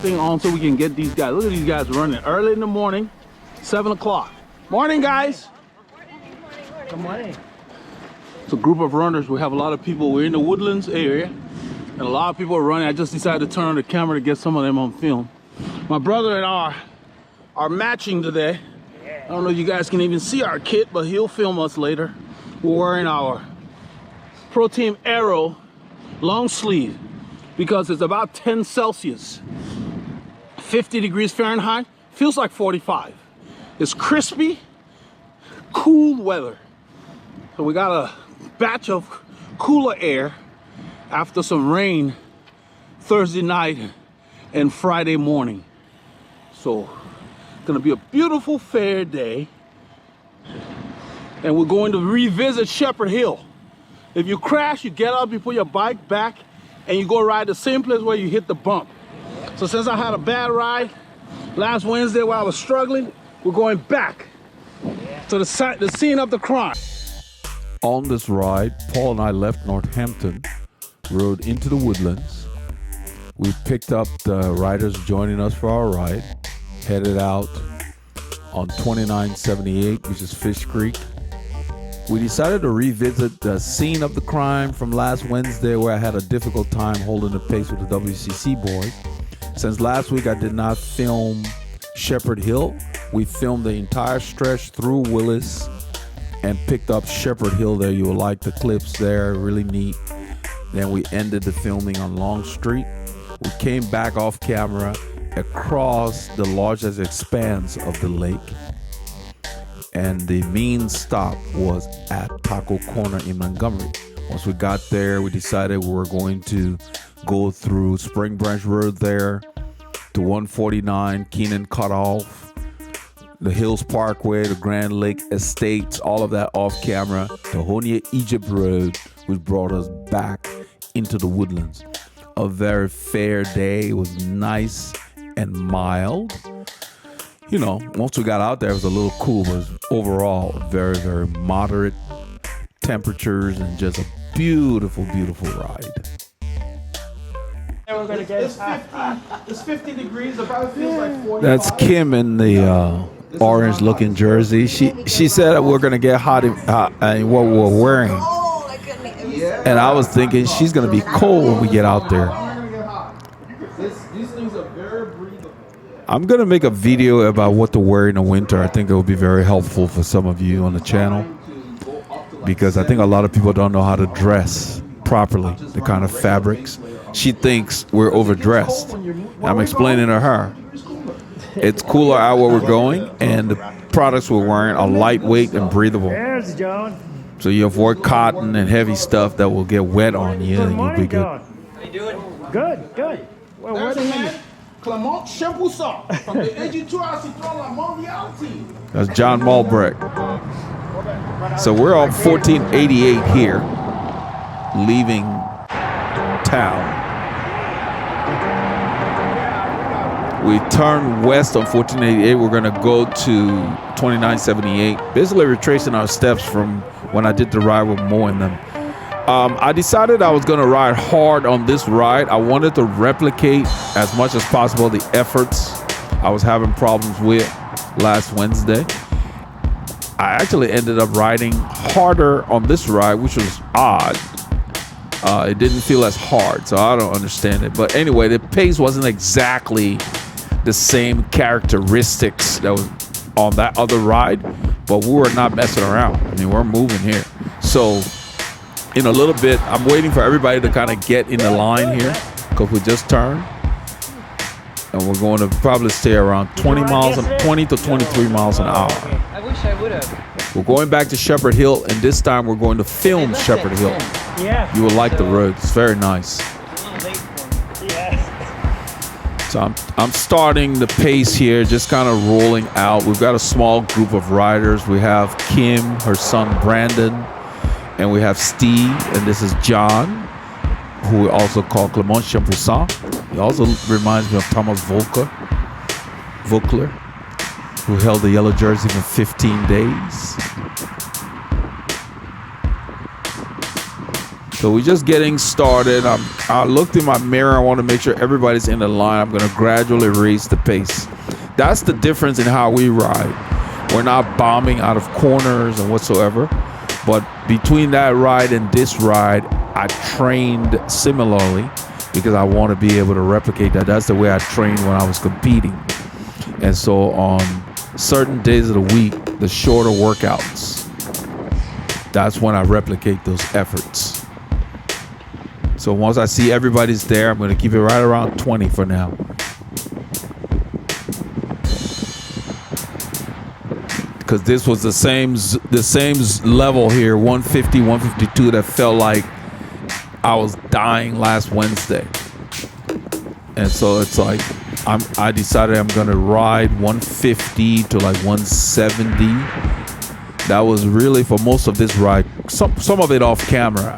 thing on so we can get these guys. Look at these guys running early in the morning, 7 o'clock. Morning, guys. Good morning. It's a group of runners. We have a lot of people. We're in the Woodlands area, and a lot of people are running. I just decided to turn on the camera to get some of them on film. My brother and I are matching today. I don't know if you guys can even see our kit, but he'll film us later. We're wearing our Pro Team Aero long sleeve because it's about 10 Celsius, 50 degrees Fahrenheit, feels like 45. It's crispy, cool weather. So we got a batch of cooler air after some rain Thursday night and Friday morning. So it's gonna be a beautiful fair day. And we're going to revisit Shepherd Hill. If you crash, you get up, you put your bike back, and you go ride the same place where you hit the bump. So since I had a bad ride last Wednesday while I was struggling, we're going back to the scene of the crime. On this ride, Paul and I left Northampton, rode into the Woodlands. We picked up the riders joining us for our ride, headed out on 2978, which is Fishcreek. We decided to revisit the scene of the crime from last Wednesday where I had a difficult time holding the pace with the WCC boys. Since last week I did not film Shepherd Hill, we filmed the entire stretch through Willis and picked up Shepherd Hill there. You will like the clips there, really neat. Then we ended the filming on Long Street. We came back off camera across the largest expanse of the lake. And the main stop was at Taco Corner in Montgomery. Once we got there, we decided we were going to go through Spring Branch Road there to 149, Keenan Cutoff, the Hills Parkway, the Grand Lake Estates, all of that off camera, the Honia Egypt Road, which brought us back into the Woodlands. A very fair day. It was nice and mild. You know, once we got out there, it was a little cool, but it was overall very, very moderate temperatures and just a beautiful, beautiful ride. And we're gonna get It's 50 degrees, it probably feels like 45. That's Kim in the orange-looking jersey. She said that we're gonna get hot in what we're wearing, and I was thinking she's gonna be cold when we get out there. These things are very breathable. I'm gonna make a video about what to wear in the winter. I think it will be very helpful for some of you on the channel because I think a lot of people don't know how to dress properly, the kind of fabrics. She thinks we're overdressed. I'm explaining to her it's cooler out where we're going, and the products we're wearing are lightweight and breathable. There's John. So you avoid cotton and heavy stuff that will get wet on you, and you'll be good. How you doing? Good, good. Well, where There's the a man, Clement Champoussin, from the Editoire Citron La Mondialité. That's John Malbrecht. So we're on 1488 here, leaving town. We turn west on 1488. We're going to go to 2978. Basically retracing our steps from when I did the ride with Mo and them. I decided I was going to ride hard on this ride. I wanted to replicate as much as possible the efforts I was having problems with last Wednesday. I actually ended up riding harder on this ride, which was odd. It didn't feel as hard, so I don't understand it. But anyway, the pace wasn't exactly the same characteristics that was on that other ride, but we were not messing around. I mean, we're moving here. So in a little bit, I'm waiting for everybody to kind of get in the line here because we just turned. And we're going to probably stay around 20 to 23 miles an hour. I wish I would have. We're going back to Shepherd Hill, and this time we're going to film Shepherd Hill. Yeah. You will like the road. It's very nice. Yeah. So I'm starting the pace here, just kind of rolling out. We've got a small group of riders. We have Kim, her son Brandon, and we have Steve, and this is John, who we also call Clement Champoussin. He also reminds me of Thomas Vogler, who held the yellow jersey for 15 days. So we're just getting started. I looked in my mirror. I want to make sure everybody's in the line. I'm going to gradually raise the pace. That's the difference in how we ride. We're not bombing out of corners and whatsoever. But between that ride and this ride, I trained similarly because I want to be able to replicate that. That's the way I trained when I was competing. And so on certain days of the week, the shorter workouts, that's when I replicate those efforts. So once I see everybody's there, I'm going to keep it right around 20 for now. Because this was the same level here, 150, 152, that felt like I was dying last Wednesday. And so it's like I decided I'm going to ride 150 to like 170. That was really for most of this ride, some of it off camera.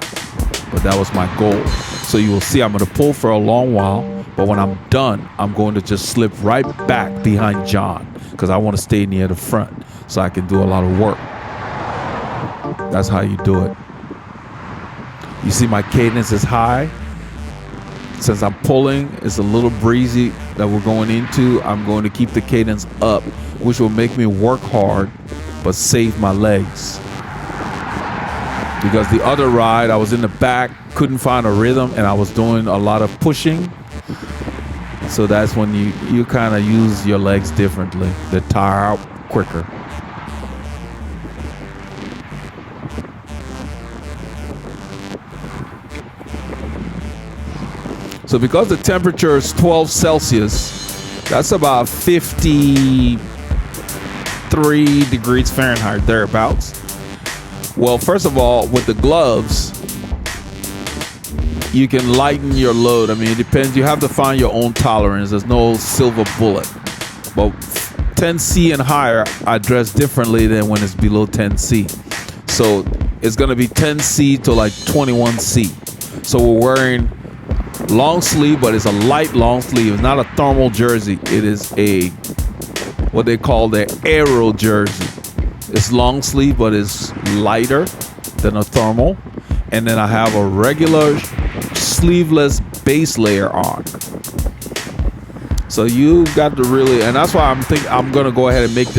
But that was my goal. So you will see I'm going to pull for a long while, but when I'm done, I'm going to just slip right back behind John because I want to stay near the front so I can do a lot of work. That's how you do it. You see my cadence is high. Since I'm pulling, it's a little breezy that we're going into. I'm going to keep the cadence up, which will make me work hard, but save my legs. Because the other ride, I was in the back, couldn't find a rhythm, and I was doing a lot of pushing. So that's when you kind of use your legs differently. They tire out quicker. So because the temperature is 12 Celsius, that's about 53 degrees Fahrenheit, thereabouts. Well, first of all, with the gloves, you can lighten your load. I mean, it depends. You have to find your own tolerance. There's no silver bullet. But 10C and higher, I dress differently than when it's below 10C. So it's going to be 10C to like 21C. So we're wearing long sleeve, but it's a light long sleeve. It's not a thermal jersey. It is a what they call the aero jersey. It's long sleeve, but it's lighter than a thermal. And then I have a regular sleeveless base layer on. So you got to really, and that's why I'm gonna go ahead and make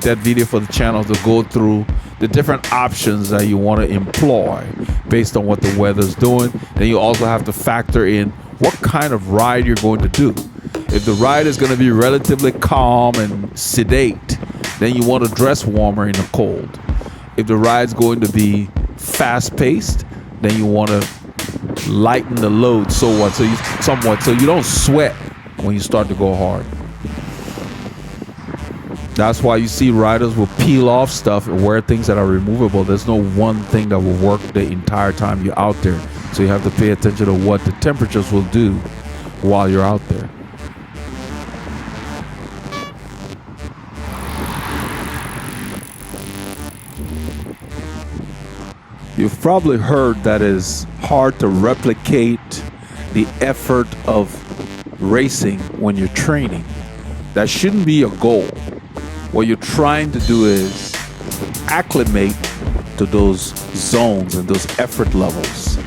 that video for the channel to go through the different options that you want to employ based on what the weather's doing. Then you also have to factor in what kind of ride you're going to do. If the ride is going to be relatively calm and sedate, then you want to dress warmer in the cold. If the ride's going to be fast-paced, then you want to lighten the load somewhat so you don't sweat when you start to go hard. That's why you see riders will peel off stuff and wear things that are removable. There's no one thing that will work the entire time you're out there. So you have to pay attention to what the temperatures will do while you're out there. You've probably heard that it's hard to replicate the effort of racing when you're training. That shouldn't be a goal. What you're trying to do is acclimate to those zones and those effort levels.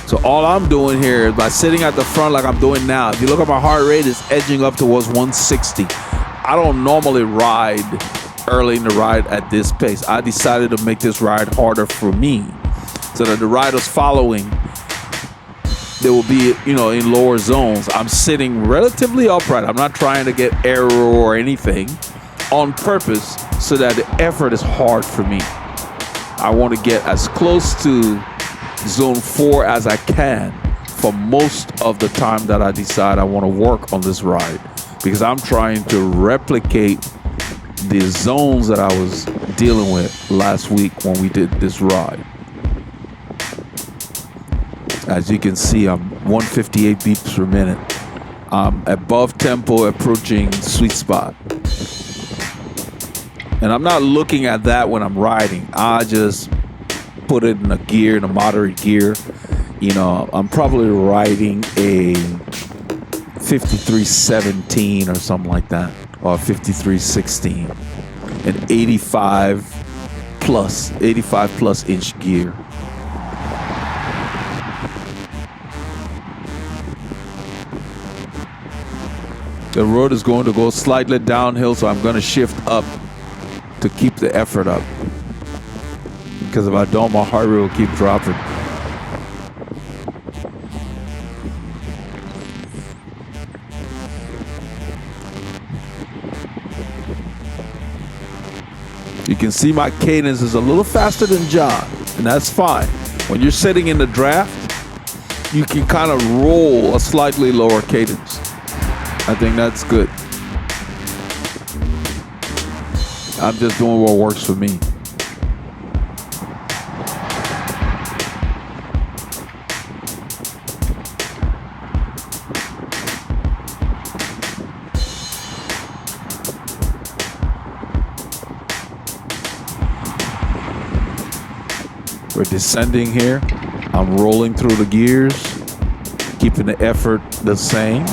So all I'm doing here is by sitting at the front like I'm doing now. If you look at my heart rate, it's edging up towards 160. I don't normally ride early in the ride at this pace. I decided to make this ride harder for me so that the riders following, they will be, in lower zones. I'm sitting relatively upright. I'm not trying to get aero or anything on purpose so that the effort is hard for me. I want to get as close to zone 4 as I can for most of the time that I decide I want to work on this ride, because I'm trying to replicate the zones that I was dealing with last week when we did this ride. As you can see, I'm 158 beats per minute. I'm above tempo, approaching sweet spot. And I'm not looking at that when I'm riding. I just put it in a moderate gear. I'm probably riding a 5317 or something like that, or 5316. An 85 85 plus inch gear. The road is going to go slightly downhill, so I'm going to shift up to keep the effort up. Because if I don't, my heart rate will keep dropping. You can see my cadence is a little faster than John, and that's fine. When you're sitting in the draft, you can kind of roll a slightly lower cadence. I think that's good. I'm just doing what works for me. We're descending here. I'm rolling through the gears, keeping the effort the same.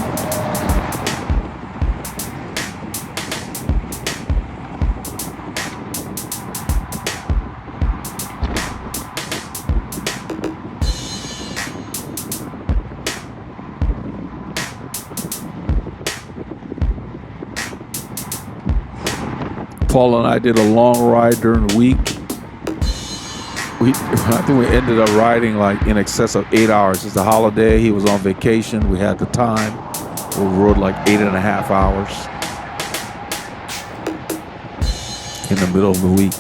Paul and I did a long ride during the week. I think we ended up riding like in excess of 8 hours. It's a holiday. He was on vacation. We had the time. We rode like 8.5 hours in the middle of the week.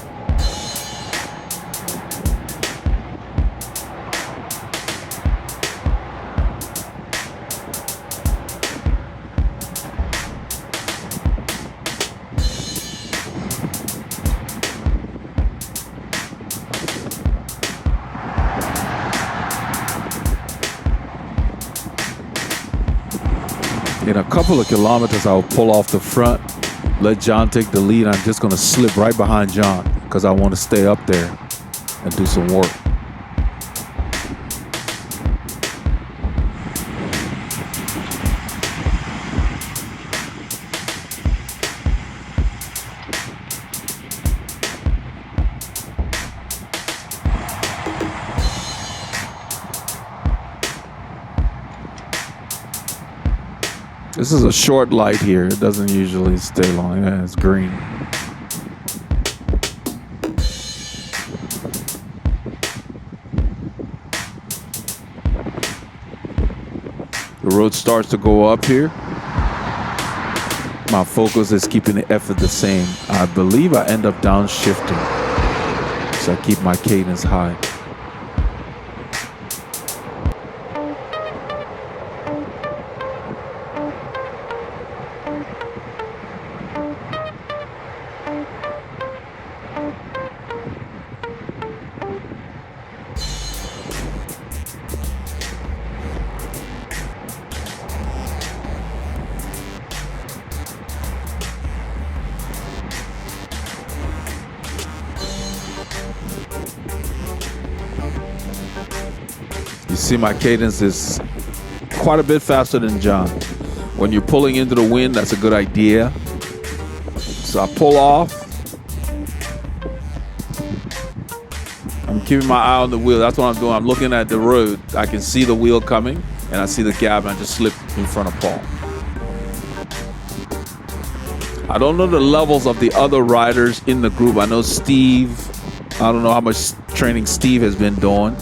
In a couple of kilometers, I'll pull off the front, let John take the lead. I'm just going to slip right behind John because I want to stay up there and do some work. This is a short light here. It doesn't usually stay long. Yeah, it's green. The road starts to go up here. My focus is keeping the effort the same. I believe I end up downshifting, so I keep my cadence high. See, my cadence is quite a bit faster than John. When you're pulling into the wind, that's a good idea. So I pull off. I'm keeping my eye on the wheel. That's what I'm doing. I'm looking at the road. I can see the wheel coming, and I see the gap, and I just slip in front of Paul. I don't know the levels of the other riders in the group. I know Steve. I don't know how much training Steve has been doing.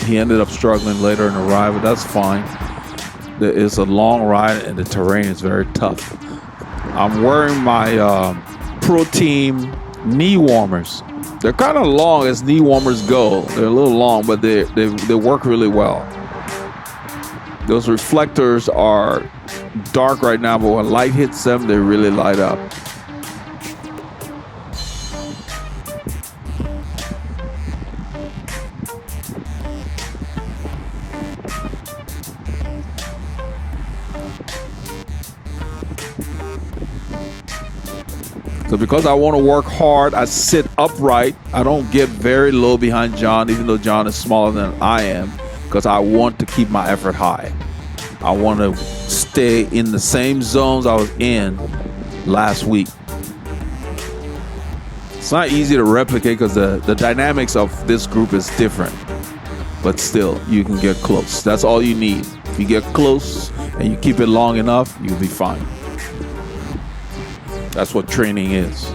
He ended up struggling later in the ride, but that's fine. There is a long ride and the terrain is very tough. I'm wearing my Pro Team knee warmers. They're kind of long as knee warmers go. They're a little long, but they work really well. Those reflectors are dark right now, but when light hits them, they really light up. So because I want to work hard, I sit upright. I don't get very low behind John, even though John is smaller than I am, because I want to keep my effort high. I want to stay in the same zones I was in last week. It's not easy to replicate because the dynamics of this group is different. But still, you can get close. That's all you need. If you get close and you keep it long enough, you'll be fine. That's what training is.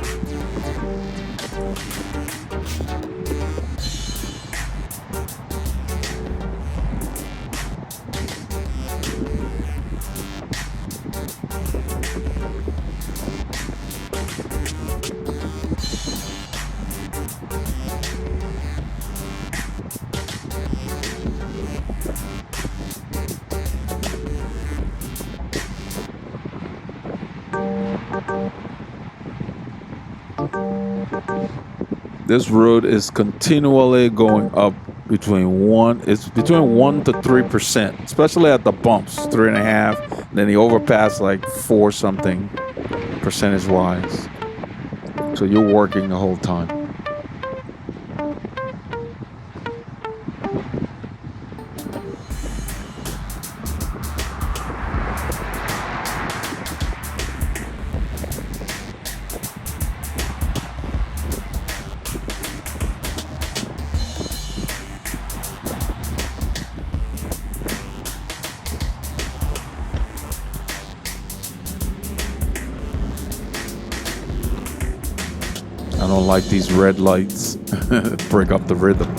This road is continually going up between 1 to 3%, especially at the bumps, 3.5. Then the overpass like 4 something percentage wise. So you're working the whole time. I don't like these red lights. Break up the rhythm.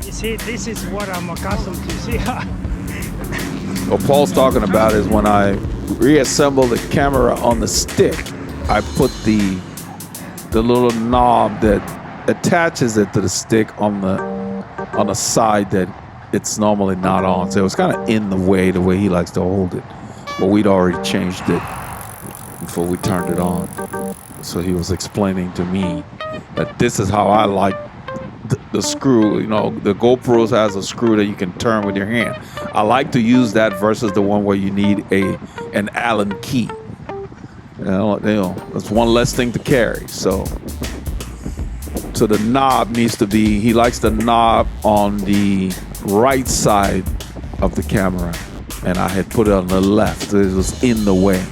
You see, this is what I'm accustomed to. See, What Paul's talking about is when I reassemble the camera on the stick, I put the little knob that attaches it to the stick on the side that it's normally not on. So it was kind of in the way he likes to hold it. But we'd already changed it before we turned it on. So he was explaining to me that this is how I like the screw. You know, the GoPros has a screw that you can turn with your hand. I like to use that versus the one where you need an Allen key. You know, that's one less thing to carry. So the knob needs to be, he likes the knob on the right side of the camera. And I had put it on the left. It was in the way.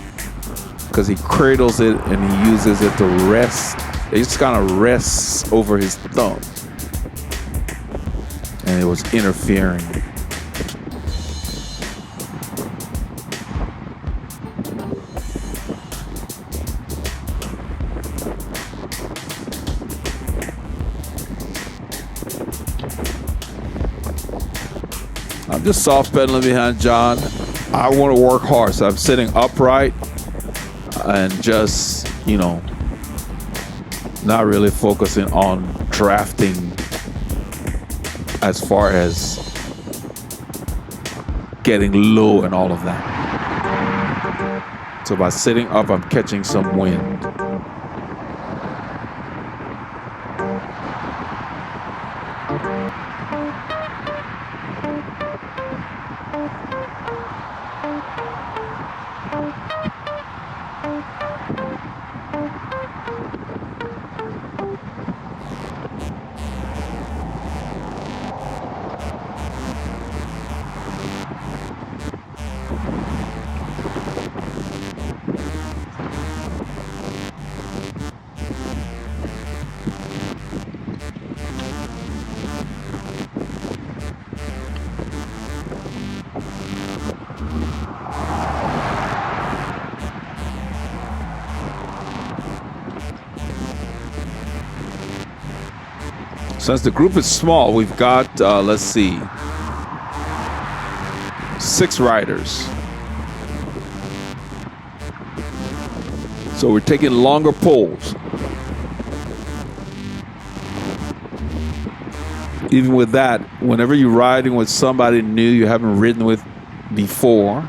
Because he cradles it and he uses it to rest. It just kind of rests over his thumb. And it was interfering. I'm just soft pedaling behind John. I want to work hard, so I'm sitting upright and just, you know, not really focusing on drafting as far as getting low and all of that. So by sitting up, I'm catching some wind. Since the group is small, we've got, let's see, 6 riders. So we're taking longer poles. Even with that, whenever you're riding with somebody new you haven't ridden with before,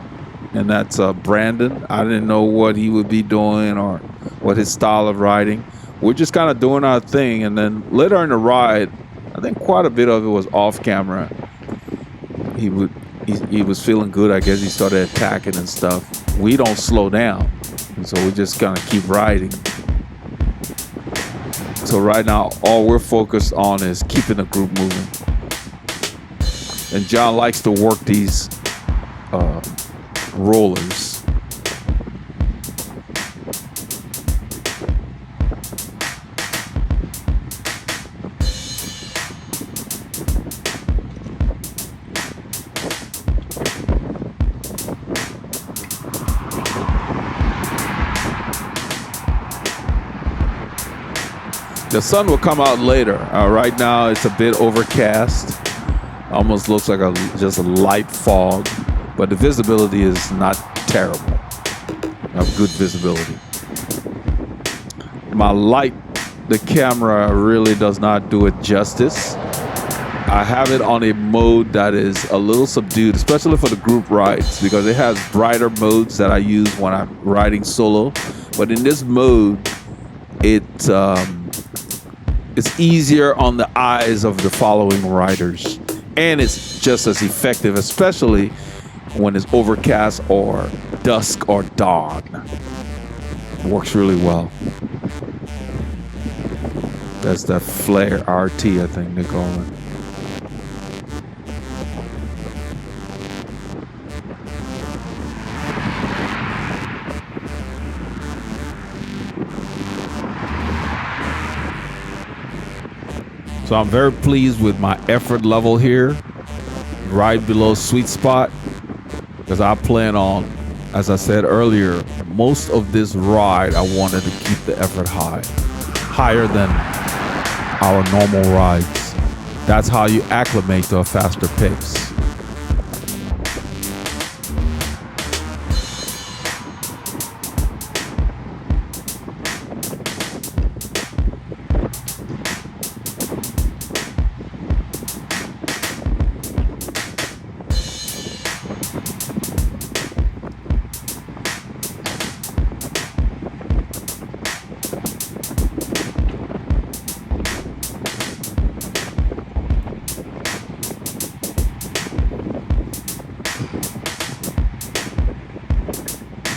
and that's Brandon. I didn't know what he would be doing or what his style of riding. We're just kind of doing our thing, and then later in the ride, I think quite a bit of it was off camera. He was feeling good. I guess he started attacking and stuff. We don't slow down, and so we just kind of keep riding. So right now, all we're focused on is keeping the group moving. And John likes to work these rollers. The sun will come out later. Right now, it's a bit overcast. Almost looks like just a light fog, but the visibility is not terrible. I have good visibility. My light, the camera really does not do it justice. I have it on a mode that is a little subdued, especially for the group rides, because it has brighter modes that I use when I'm riding solo. But in this mode, it's easier on the eyes of the following riders. And it's just as effective, especially when it's overcast or dusk or dawn. It works really well. That's that flare RT, I think they call it. So I'm very pleased with my effort level here, right below sweet spot, because I plan on, as I said earlier, most of this ride I wanted to keep the effort high, higher than our normal rides. That's how you acclimate to a faster pace.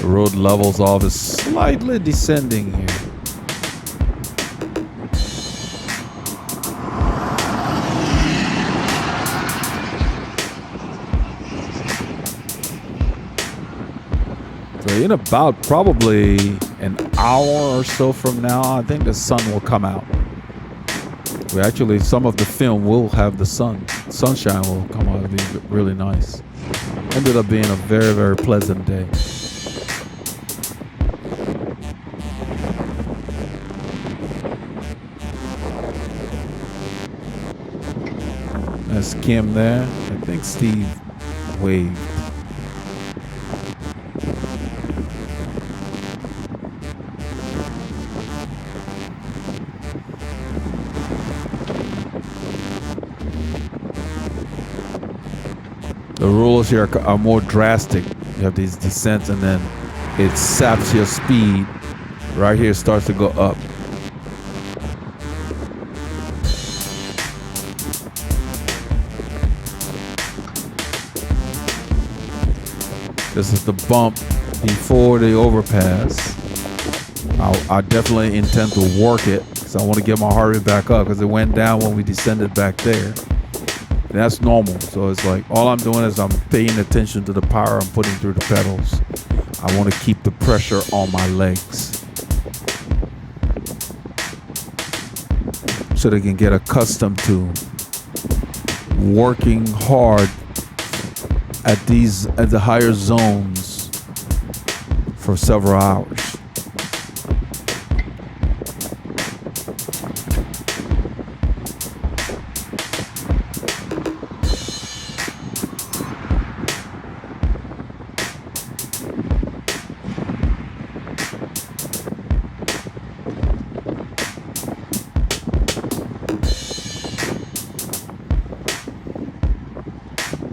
Road levels off is slightly descending here. So in about probably an hour or so from now, I think the sun will come out. Some of the film will have the sunshine will come out. It'll be really nice. Ended up being a very, very pleasant day. That's Kim there. I think Steve waved. The rules here are more drastic. You have these descents and then it saps your speed. Right here it starts to go up. This is the bump before the overpass. I definitely intend to work it because I want to get my heart rate back up because it went down when we descended back there. And that's normal. So it's like all I'm doing is I'm paying attention to the power I'm putting through the pedals. I want to keep the pressure on my legs so they can get accustomed to working hard at the higher zones for several hours.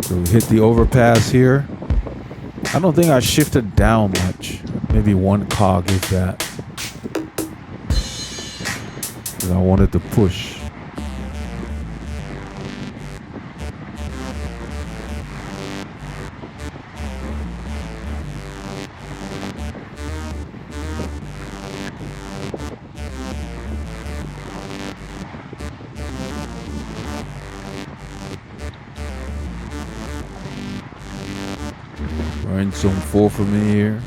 So we hit the overpass here. I don't think I shifted down much. Maybe one cog if that. Because I wanted to push. We're in zone 4 for me here.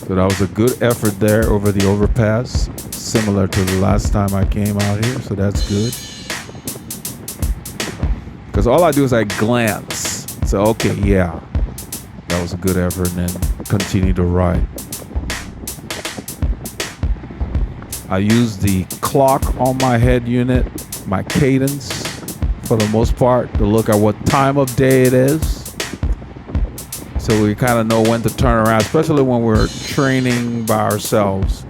So that was a good effort there over the overpass, similar to the last time I came out here, so that's good. Because all I do is I glance. So, okay, yeah, that was a good effort, and then continue to ride. I use the clock on my head unit, my cadence, for the most part, to look at what time of day it is. So we kind of know when to turn around, especially when we're training by ourselves.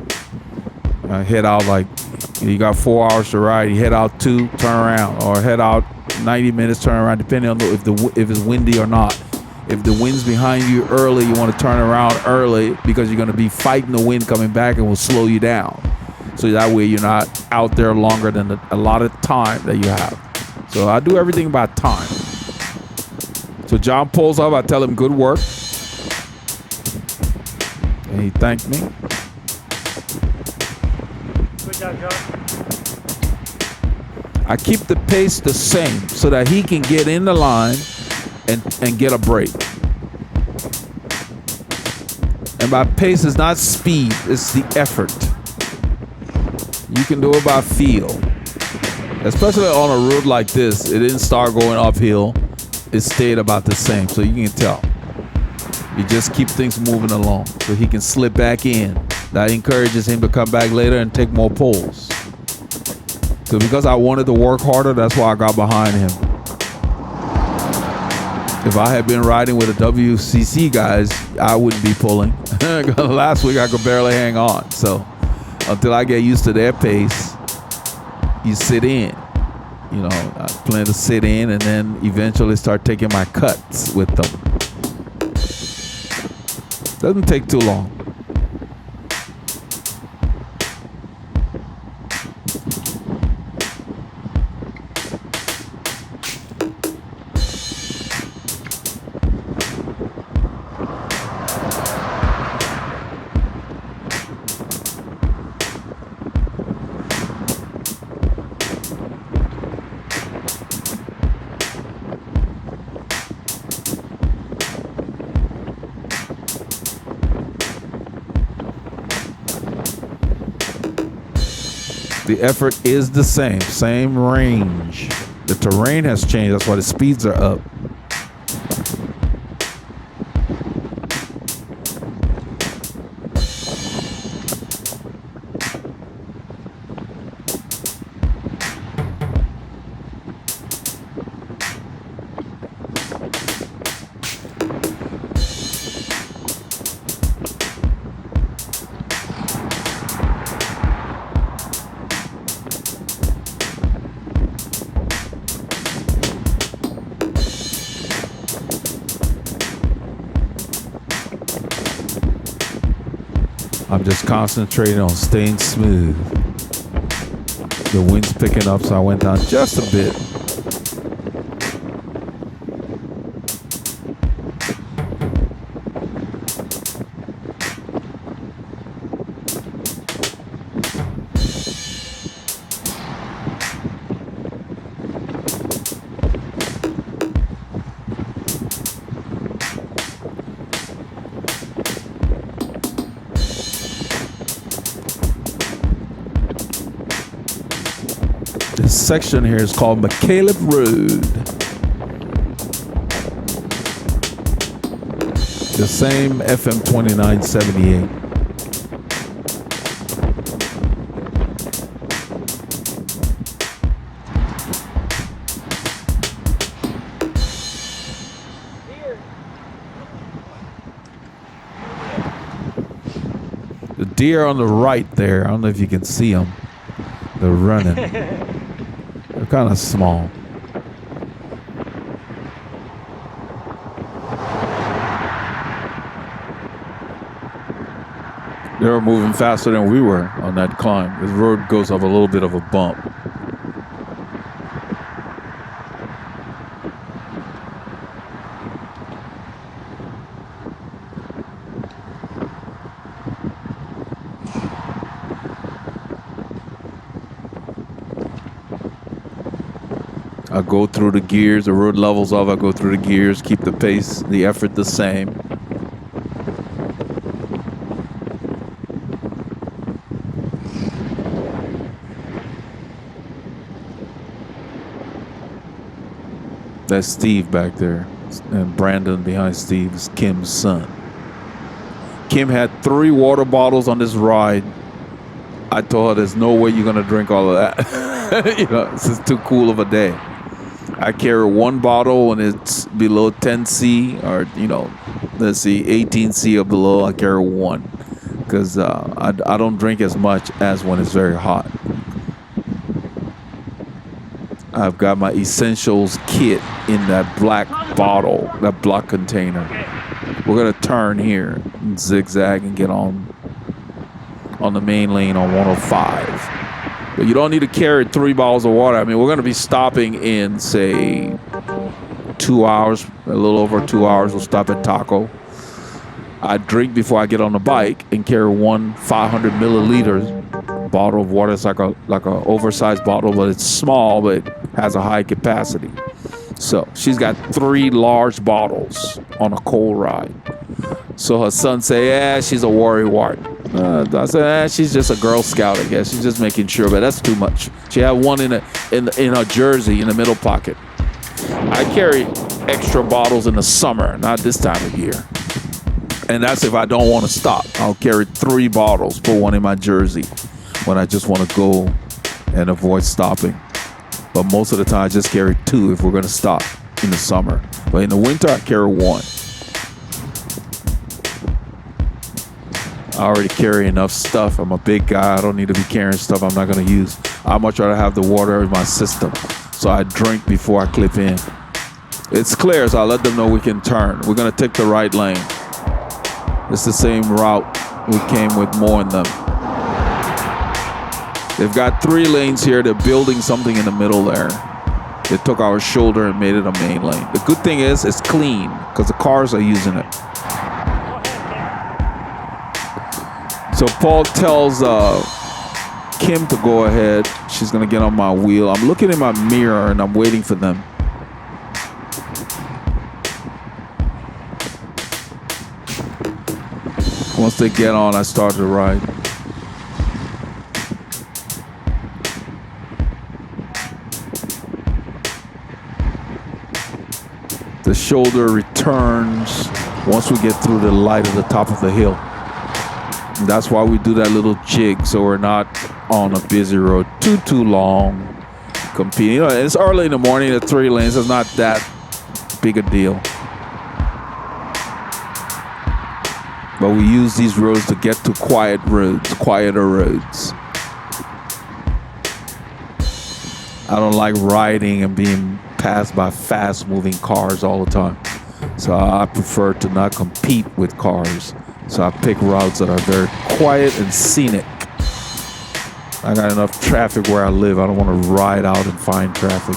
Head out like, you got 4 hours to ride, you head out 2, turn around, or head out 90 minutes, turn around, depending on if it's windy or not. If the wind's behind you early, you want to turn around early because you're going to be fighting the wind coming back and will slow you down. So that way you're not out there longer than the allotted time that you have. So I do everything by time. So John pulls up, I tell him good work. And he thanked me. Good job, John. I keep the pace the same so that he can get in the line and get a break. And by pace is not speed, it's the effort. You can do it by feel. Especially on a road like this, it didn't start going uphill. It stayed about the same, so you can tell. You just keep things moving along so he can slip back in. That encourages him to come back later and take more pulls. So because I wanted to work harder, that's why I got behind him. If I had been riding with the WCC guys, I wouldn't be pulling. Last week I could barely hang on. So until I get used to their pace, you sit in. You know, I plan to sit in and then eventually start taking my cuts with them. Doesn't take too long. The effort is the same range. The terrain has changed, that's why the speeds are up. I'm just concentrating on staying smooth. The wind's picking up, so I went down just a bit. This section here is called McCaleb Road. The same FM 2978. The deer on the right there, I don't know if you can see them. They're running. They're kind of small. They were moving faster than we were on that climb. The road goes up a little bit of a bump. I go through the gears, the road levels off, I go through the gears, keep the pace, the effort the same. That's Steve back there. And Brandon behind Steve is Kim's son. Kim had 3 water bottles on this ride. I told her there's no way you're gonna drink all of that. You know, this is too cool of a day. I carry 1 bottle when it's below 10C or, you know, let's see, 18C or below. I carry 1 because I don't drink as much as when it's very hot. I've got my essentials kit in that black bottle, that black container. We're gonna turn here and zigzag and get on the main lane on 105. But you don't need to carry 3 bottles of water. I mean, we're gonna be stopping in, say, 2 hours, a little over 2 hours. We'll stop at Taco. I drink before I get on the bike and carry 1 500 milliliters bottle of water. It's like a oversized bottle, but it's small, but it has a high capacity. So she's got 3 large bottles on a cold ride. So her son say, "Yeah, she's a worry wart." I said, "She's just a Girl Scout, I guess. She's just making sure." But that's too much. She had 1 in her jersey in the middle pocket. I carry extra bottles in the summer, not this time of year. And that's if I don't want to stop. I'll carry 3 bottles, put 1 in my jersey when I just want to go and avoid stopping. But most of the time I just carry 2 if we're going to stop in the summer. But in the winter I carry 1. I already carry enough stuff. I'm a big guy. I don't need to be carrying stuff I'm not going to use. I'd much rather have the water in my system. So I drink before I clip in. It's clear, so I'll let them know we can turn. We're going to take the right lane. It's the same route we came with more in them. They've got 3 lanes here. They're building something in the middle there. They took our shoulder and made it a main lane. The good thing is it's clean because the cars are using it. So Paul tells Kim to go ahead. She's gonna get on my wheel. I'm looking in my mirror and I'm waiting for them. Once they get on, I start to ride. The shoulder returns once we get through the light at the top of the hill. And that's why we do that little jig, so we're not on a busy road too long competing. You know, it's early in the morning at 3 lanes. It's not that big a deal. But we use these roads to get to quieter roads. I don't like riding and being passed by fast-moving cars all the time. So I prefer to not compete with cars. So I pick routes that are very quiet and scenic. I got enough traffic where I live. I don't want to ride out and find traffic.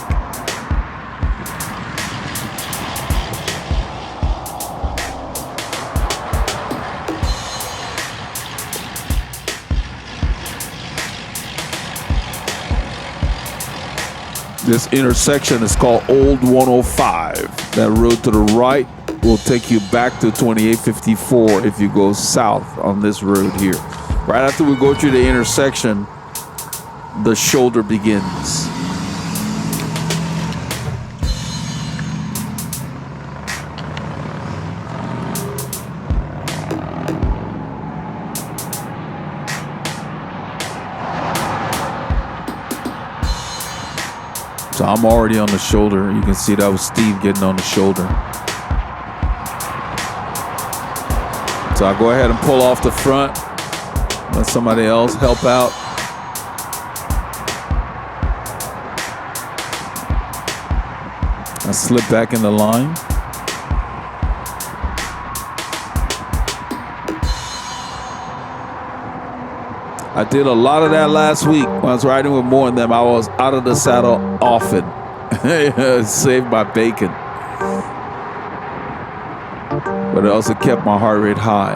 This intersection is called Old 105. That road to the right will take you back to 2854 if you go south on this road here. Right after we go through the intersection, the shoulder begins. So I'm already on the shoulder. You can see that was Steve getting on the shoulder. So I go ahead and pull off the front. Let somebody else help out. I slip back in the line. I did a lot of that last week when I was riding with more than them. I was out of the saddle often. Saved my bacon. But it also kept my heart rate high.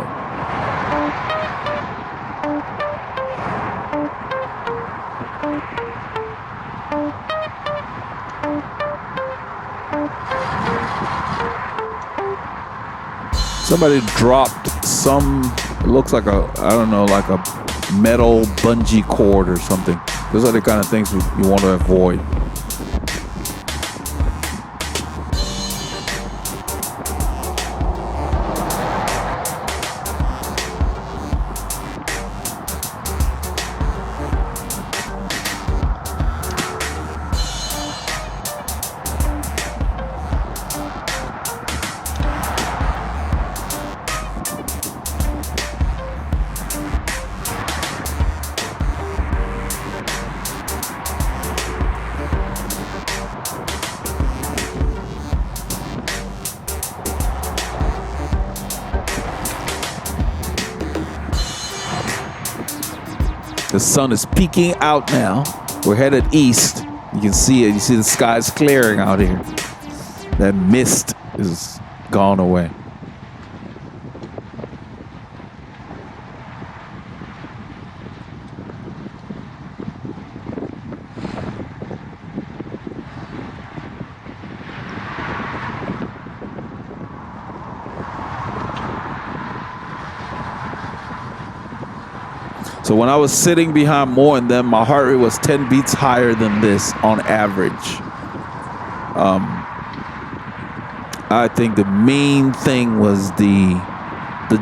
Somebody dropped some, it looks like a, I don't know, like a metal bungee cord or something. Those are the kind of things you want to avoid. The sun is peeking out now. We're headed east. You can see it. You see the sky's clearing out here. That mist is gone away. So when I was sitting behind more than them, my heart rate was 10 beats higher than this on average. I think the main thing was the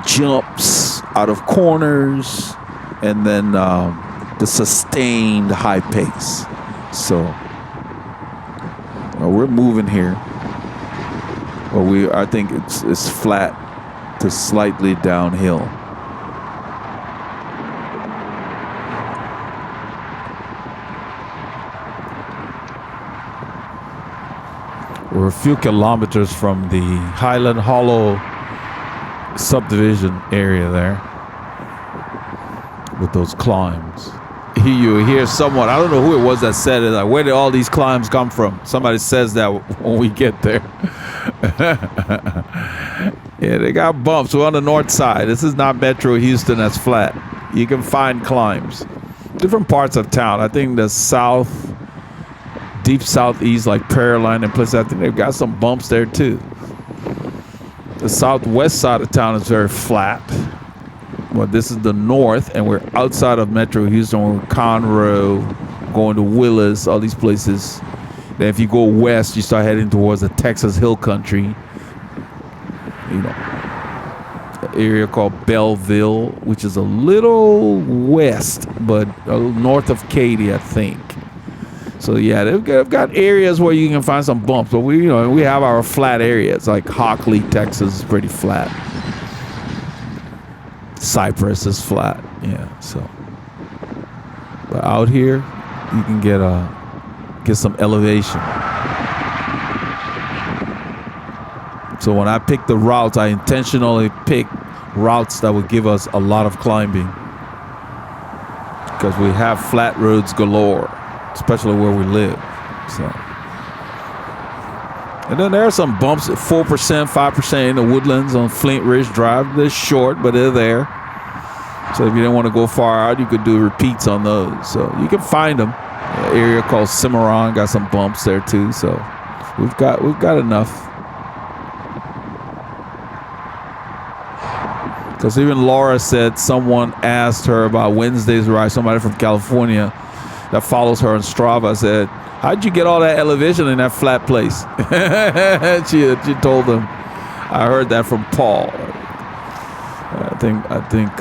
jumps out of corners and then the sustained high pace. So we're moving here. Well, I think it's flat to slightly downhill. We're a few kilometers from the Highland Hollow subdivision area there with those climbs. You hear someone, I don't know who it was that said it, like, where did all these climbs come from? Somebody says that when we get there. Yeah, they got bumps. We're on the north side. This is not Metro Houston that's flat. You can find climbs. Different parts of town. I think the south, deep southeast, like Apparel and places, I think they've got some bumps there too. The southwest side of town is very flat. Well, this is the north, and we're outside of Metro Houston. We're in Conroe, going to Willis, all these places. Then if you go west, you start heading towards the Texas Hill Country. You know, the area called Belleville, which is a little west, but north of Katy, I think. So yeah, they've got areas where you can find some bumps, but we have our flat areas, like Hockley, Texas is pretty flat. Cypress is flat, yeah. So, but out here, you can get some elevation. So when I pick the routes, I intentionally pick routes that would give us a lot of climbing, because we have flat roads galore, especially where we live. So, and then there are some bumps at 4%, 5% in the woodlands on Flint Ridge Drive. They're short, but they're there. So if you didn't want to go far out, you could do repeats on those. So you can find them. An area called Cimarron got some bumps there too. So we've got enough. Because even Laura said someone asked her about Wednesday's ride. Somebody from California that follows her on Strava said, "How'd you get all that elevation in that flat place?" she told them. I heard that from Paul. I think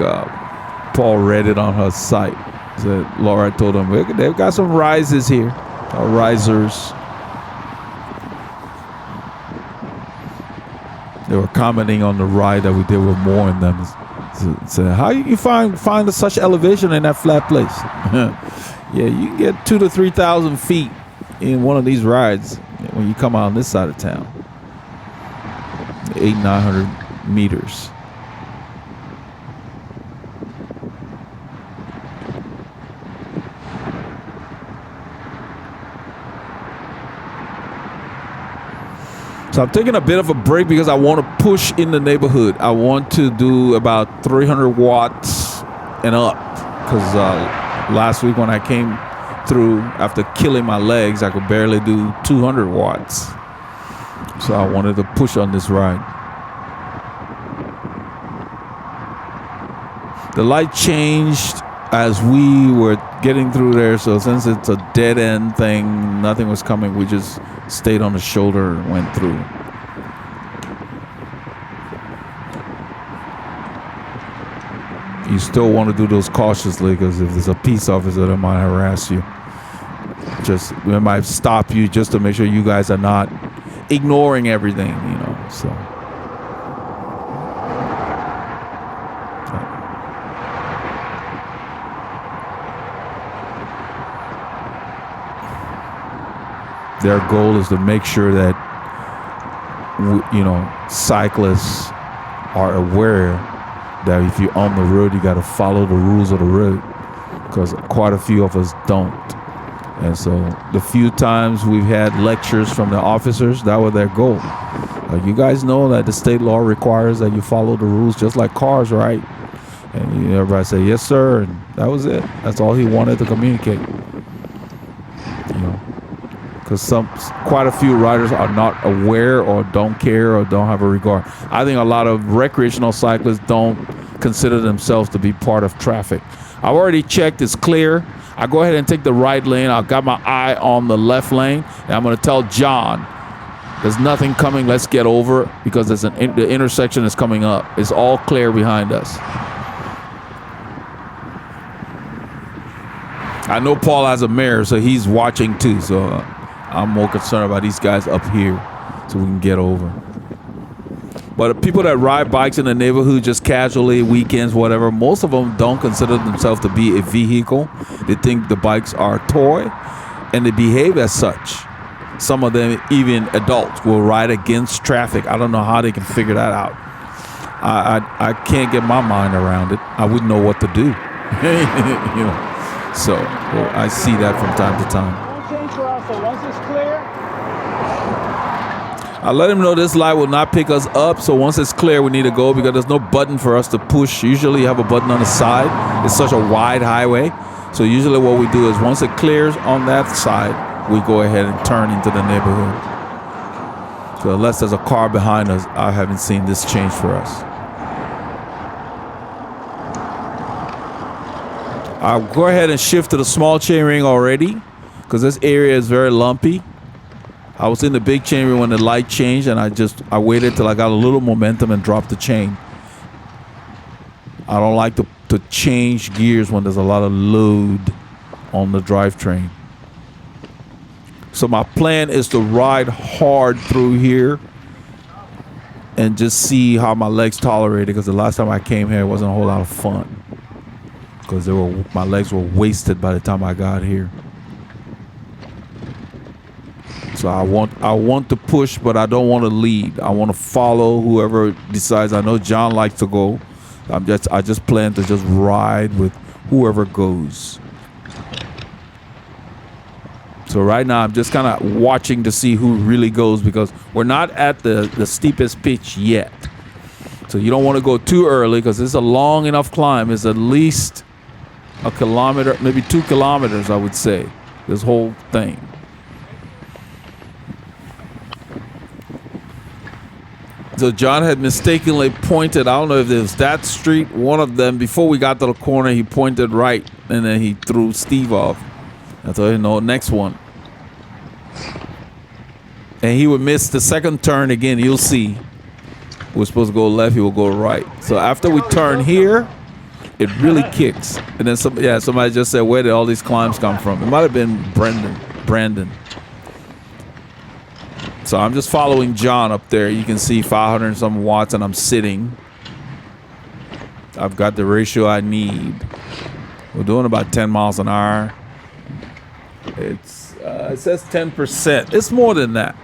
Paul read it on her site. Said Laura told them they've got some rises here, risers. They were commenting on the ride that we did with more in them. Said, how you find such elevation in that flat place? Yeah, you can get 2,000 to 3,000 feet in one of these rides when you come out on this side of town. 800-900 meters. So I'm taking a bit of a break because I want to push in the neighborhood. I want to do about 300 watts and up, because last week when I came through after killing my legs, I could barely do 200 watts. So I wanted to push on this ride. The light changed as we were getting through there, so since it's a dead end thing, nothing was coming. We just stayed on the shoulder and went through. You still want to do those cautiously, because if there's a peace officer that might harass you, it might stop you just to make sure you guys are not ignoring everything, you know. So their goal is to make sure that, you know, cyclists are aware that if you're on the road, you got to follow the rules of the road, because quite a few of us don't. And so the few times we've had lectures from the officers, that was their goal. Like, you guys know that the state law requires that you follow the rules just like cars, right? And everybody say, yes, sir. And that was it. That's all he wanted to communicate. You know, because quite a few riders are not aware or don't care or don't have a regard. I think a lot of recreational cyclists don't consider themselves to be part of traffic. I've already checked, it's clear. I go ahead and take the right lane. I've got my eye on the left lane, and I'm going to tell John, there's nothing coming. Let's get over, because there's the intersection is coming up. It's all clear behind us. I know Paul has a mirror, so he's watching too. So I'm more concerned about these guys up here, so we can get over. But the people that ride bikes in the neighborhood just casually, weekends, whatever, most of them don't consider themselves to be a vehicle. They think the bikes are a toy, and they behave as such. Some of them, even adults, will ride against traffic. I don't know how they can figure that out. I can't get my mind around it. I wouldn't know what to do. You know. So I see that from time to time. Once it's clear, I let him know this light will not pick us up, so once it's clear, we need to go, because there's no button for us to push. Usually you have a button on the side. It's such a wide highway. So usually what we do is once it clears on that side, we go ahead and turn into the neighborhood. So unless there's a car behind us, I haven't seen this change for us. I'll go ahead and shift to the small chain ring already, because this area is very lumpy. I was in the big chain ring when the light changed, and I waited till I got a little momentum and dropped the chain. I don't like to change gears when there's a lot of load on the drivetrain. So my plan is to ride hard through here and just see how my legs tolerate it, because the last time I came here, it wasn't a whole lot of fun, because my legs were wasted by the time I got here. So I want to push, but I don't want to lead. I want to follow whoever decides. I know John likes to go. I just plan to just ride with whoever goes. So right now I'm just kind of watching to see who really goes, because we're not at the steepest pitch yet. So you don't want to go too early, because it's a long enough climb. It's at least a kilometer, maybe 2 kilometers, I would say, this whole thing. So John had mistakenly pointed, I don't know if it was that street, one of them, before we got to the corner, he pointed right, and then he threw Steve off. I thought, next one. And he would miss the second turn again, you'll see. We're supposed to go left, he will go right. So after we turn here, it really kicks. And then somebody just said, where did all these climbs come from? It might have been Brandon. So I'm just following John up there. You can see 500 and some watts, and I'm sitting. I've got the ratio I need. We're doing about 10 miles an hour. It says 10%. It's more than that.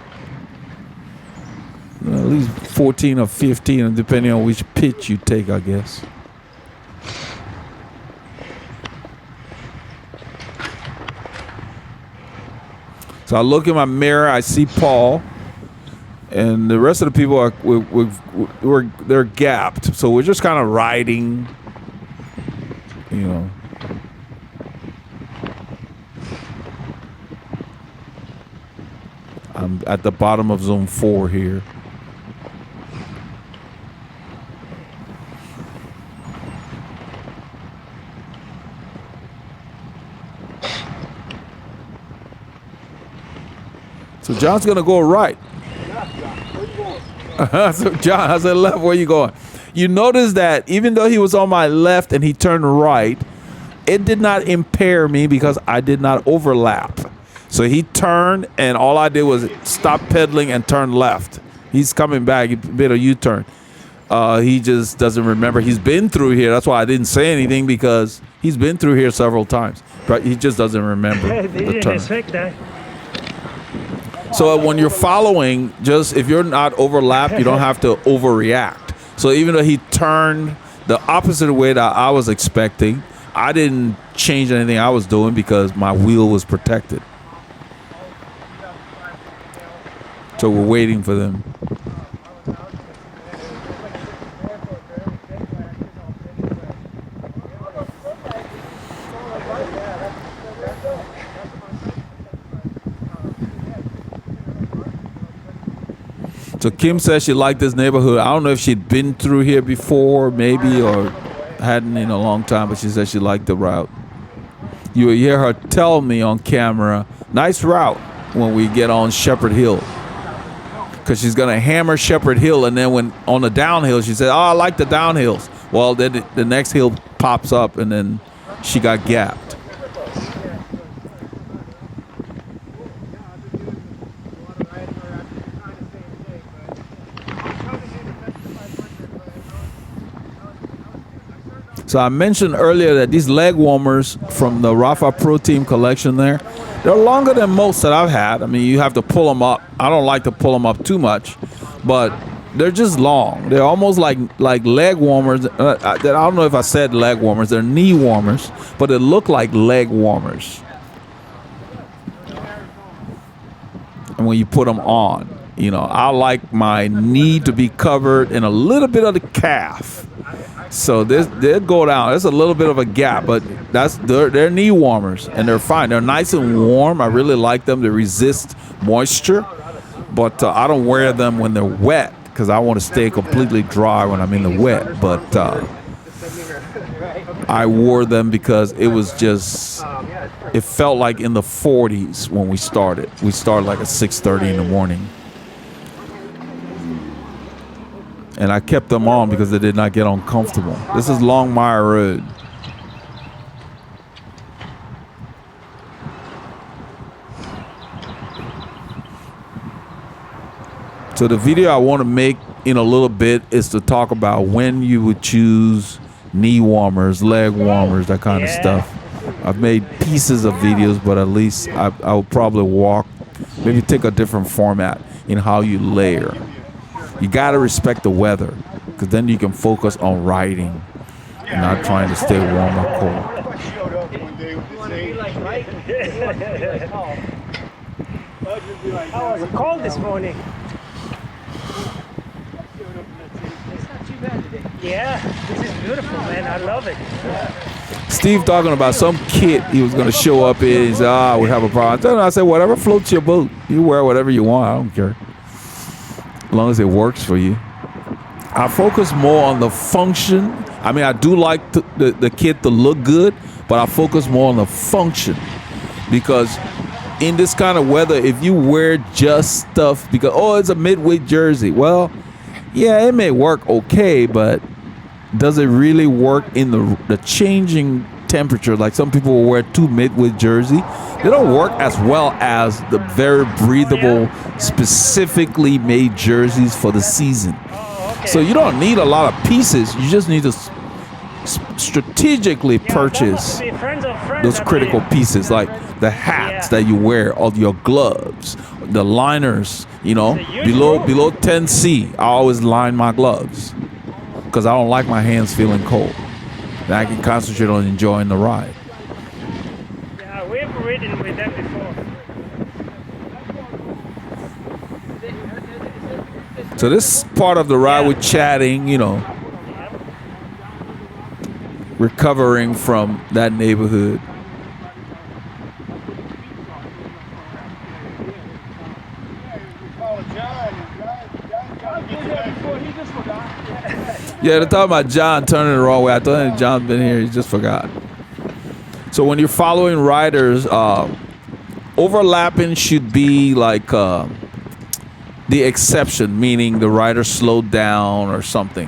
At least 14 or 15, depending on which pitch you take, I guess. So I look in my mirror, I see Paul. and the rest of the people are they're gapped, so we're just kind of riding, you know. I'm at the bottom of zone 4 here. So John's gonna go right. So John, I said left, where you going? You notice that even though he was on my left and he turned right, it did not impair me because I did not overlap. So he turned and all I did was stop pedaling and turn left. He's coming back, he made a U-turn. He just doesn't remember. He's been through here. That's why I didn't say anything, because he's been through here several times. But he just doesn't remember the turn. So when you're following, just if you're not overlapped, you don't have to overreact. So even though he turned the opposite way that I was expecting, I didn't change anything I was doing because my wheel was protected. So we're waiting for them. So Kim says she liked this neighborhood. I don't know if she'd been through here before, maybe, or hadn't in a long time, but she said she liked the route. You will hear her tell me on camera, nice route, when we get on Shepherd Hill. Because she's going to hammer Shepherd Hill, and then when on the downhill, she said, oh, I like the downhills. Well, then the next hill pops up, and then she got gapped. So I mentioned earlier that these leg warmers from the Rafa Pro Team collection they're longer than most that I've had. I mean, you have to pull them up. I don't like to pull them up too much, but they're just long. They're almost like leg warmers. I don't know if I said leg warmers. They're knee warmers, but they look like leg warmers. And when you put them on, you know, I like my knee to be covered and a little bit of the calf. So they'll go down. There's a little bit of a gap, but they're knee warmers, and they're fine. They're nice and warm. I really like them. They resist moisture, but I don't wear them when they're wet because I want to stay completely dry when I'm in the wet. But I wore them because it was just, it felt like in the 40s when we started. We started like at 6:30 in the morning. And I kept them on because they did not get uncomfortable. This is Longmire Road. So the video I want to make in a little bit is to talk about when you would choose knee warmers, leg warmers, that kind of stuff. I've made pieces of videos, but at least I will probably maybe take a different format in how you layer. You got to respect the weather, because then you can focus on riding and not trying to stay warm or cold. How was it cold this morning? Yeah, this is beautiful, man. I love it. Steve talking about some kid he was going to show up in. He said, we have a problem. I said, whatever floats your boat. You wear whatever you want. I don't care. As long as it works for you. I focus more on the function. I mean, I do like the kit to look good, but I focus more on the function, because in this kind of weather, if you wear just stuff because, it's a midweight jersey. Well, yeah, it may work okay, but does it really work in the changing temperature? Like some people will wear 2 midweight jersey. They don't work as well as the very breathable, specifically made jerseys for the season. So you don't need a lot of pieces. You just need to strategically purchase those critical pieces, like the hats that you wear, or your gloves, the liners, below 10C. I always line my gloves because I don't like my hands feeling cold. Then I can concentrate on enjoying the ride. Yeah, we've ridden with them before. So this part of the ride, we're chatting, you know, recovering from that neighborhood. Yeah, they're talking about John turning the wrong way. I thought John's been here. He just forgot. So when you're following riders, overlapping should be like the exception, meaning the rider slowed down or something.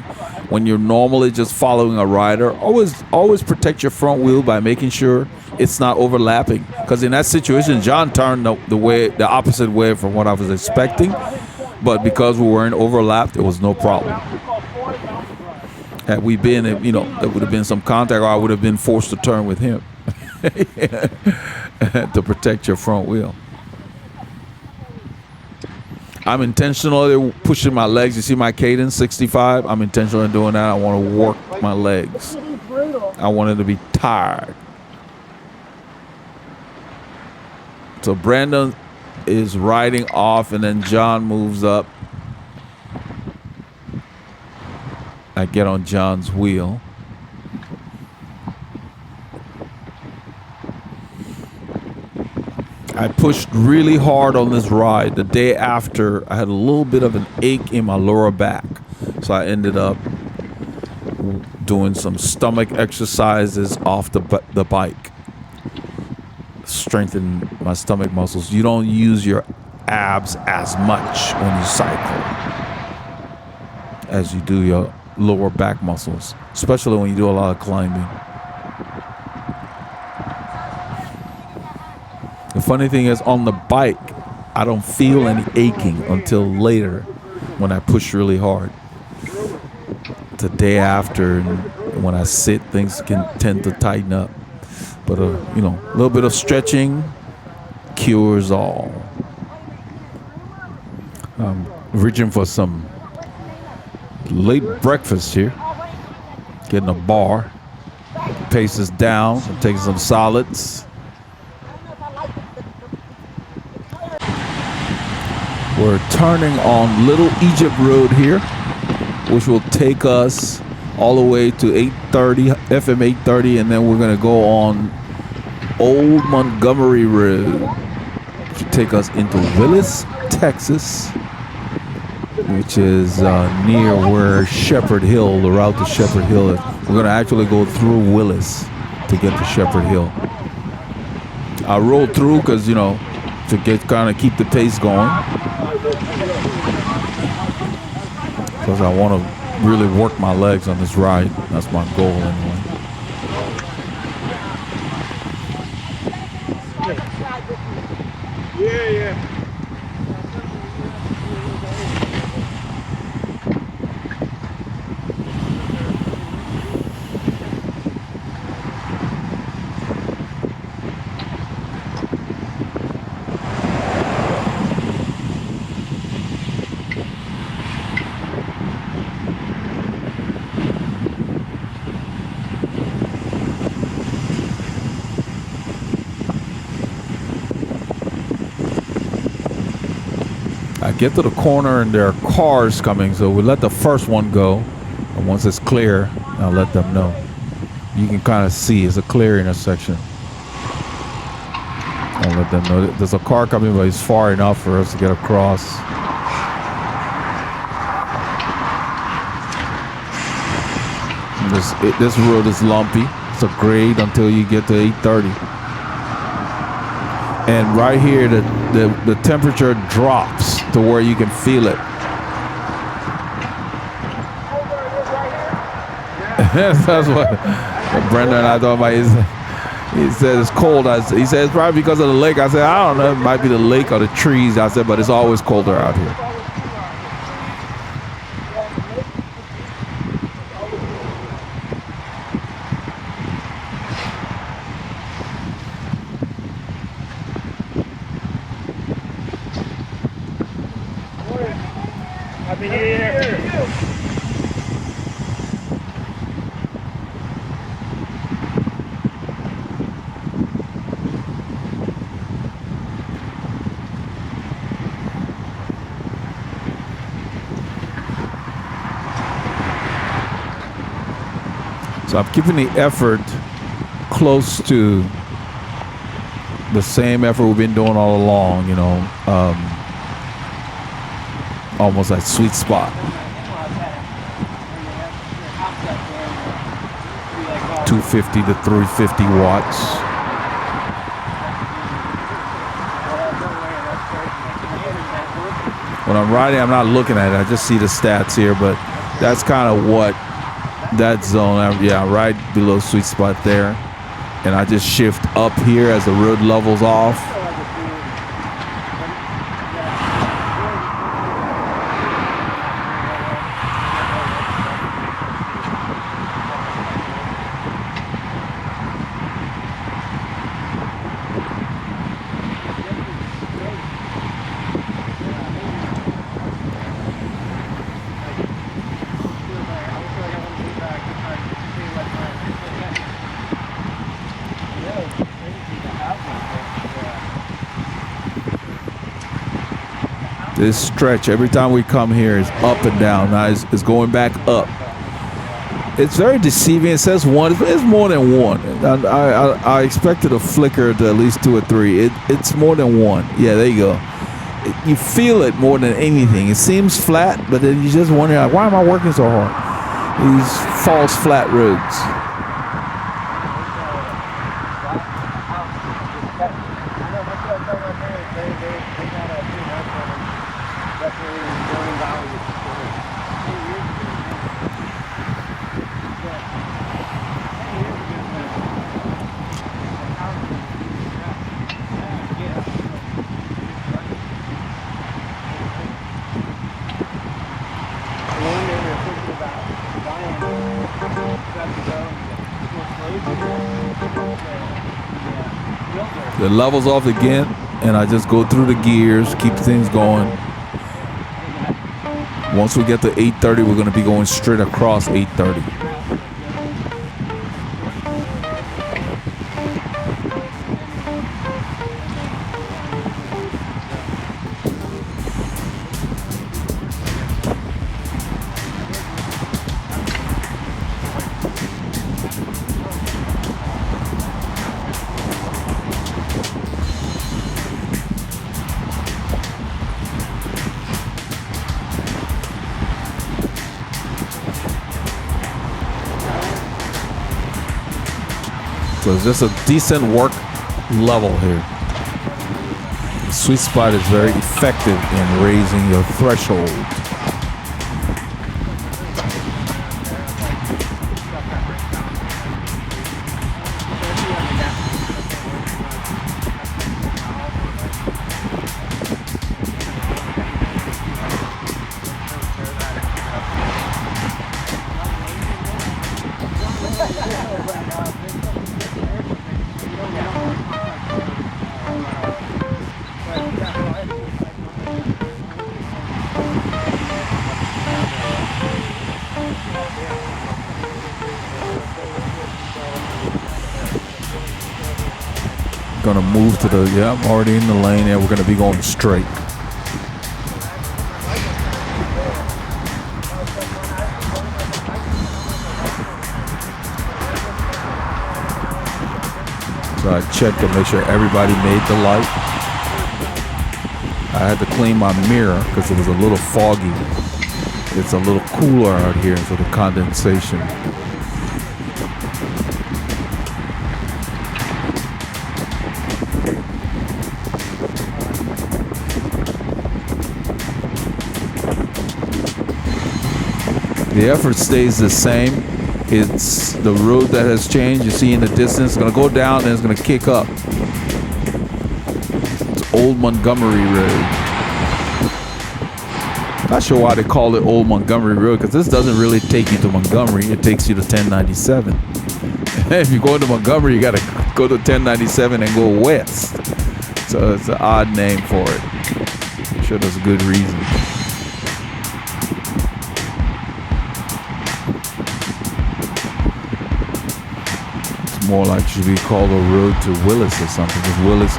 When you're normally just following a rider, always protect your front wheel by making sure it's not overlapping. Because in that situation, John turned the opposite way from what I was expecting. But because we weren't overlapped, it was no problem. Had we been, you know, there would have been some contact, or I would have been forced to turn with him to protect your front wheel. I'm intentionally pushing my legs. You see my cadence, 65? I'm intentionally doing that. I want to work my legs. I wanted to be tired. So Brandon is riding off, and then John moves up. I get on John's wheel. I pushed really hard on this ride. The day after, I had a little bit of an ache in my lower back. So I ended up doing some stomach exercises off the bike. Strengthen my stomach muscles. You don't use your abs as much when you cycle as you do your lower back muscles, especially when you do a lot of climbing. The funny thing is, on the bike, I don't feel any aching until later when I push really hard. The day after, and when I sit, things can tend to tighten up. But you know, a little bit of stretching cures all. I'm reaching for some late breakfast here. Getting a bar. Pace is down. I'm taking some solids. We're turning on Little Egypt Road here, which will take us all the way to 830, FM 830, and then we're going to go on Old Montgomery Road, which will take us into Willis, Texas, which is near where Shepherd Hill, the route to Shepherd Hill is. We're going to actually go through Willis to get to Shepherd Hill. I rode through because, you know, to keep the pace going. Because I want to really work my legs on this ride. That's my goal anyway. Yeah. Get to the corner and there are cars coming, so we let the first one go, and once it's clear, I'll let them know. You can kind of see it's a clear intersection. I'll let them know there's a car coming, but it's far enough for us to get across. This road is lumpy. It's a grade until you get to 830. And right here, the temperature drops to where you can feel it. That's what Brenda and I thought about. He said it's cold. He said it's probably because of the lake. I said, I don't know. It might be the lake or the trees. I said, but it's always colder out here. So I'm keeping the effort close to the same effort we've been doing all along, you know, almost that sweet spot. 250 to 350 watts. When I'm riding, I'm not looking at it. I just see the stats here, but that's kind of what that zone, yeah, right below sweet spot there. And I just shift up here as the road levels off. This stretch, every time we come here, is up and down. Now it's going back up. It's very deceiving. It says one. It's more than one. I expected a flicker to at least 2 or 3. It's more than one. Yeah, there you go. You feel it more than anything. It seems flat, but then you just wonder, like, why am I working so hard? These false flat roads. The level's off again, and I just go through the gears, keep things going. Once we get to 830, we're going to be going straight across 830. So it's just a decent work level here. The sweet spot is very effective in raising your threshold. Gonna move to the, yeah, I'm already in the lane there. We're gonna be going straight. So I checked to make sure everybody made the light. I had to clean my mirror because it was a little foggy. It's a little cooler out here, so the condensation. The effort stays the same. It's the road that has changed. You see in the distance, it's gonna go down and it's gonna kick up. It's Old Montgomery Road. Not sure why they call it Old Montgomery Road, because this doesn't really take you to Montgomery. It takes you to 1097. If you go to Montgomery, you gotta go to 1097 and go west. So it's an odd name for it. I'm sure there's a good reason. More like should be called a road to Willis or something. Because Willis,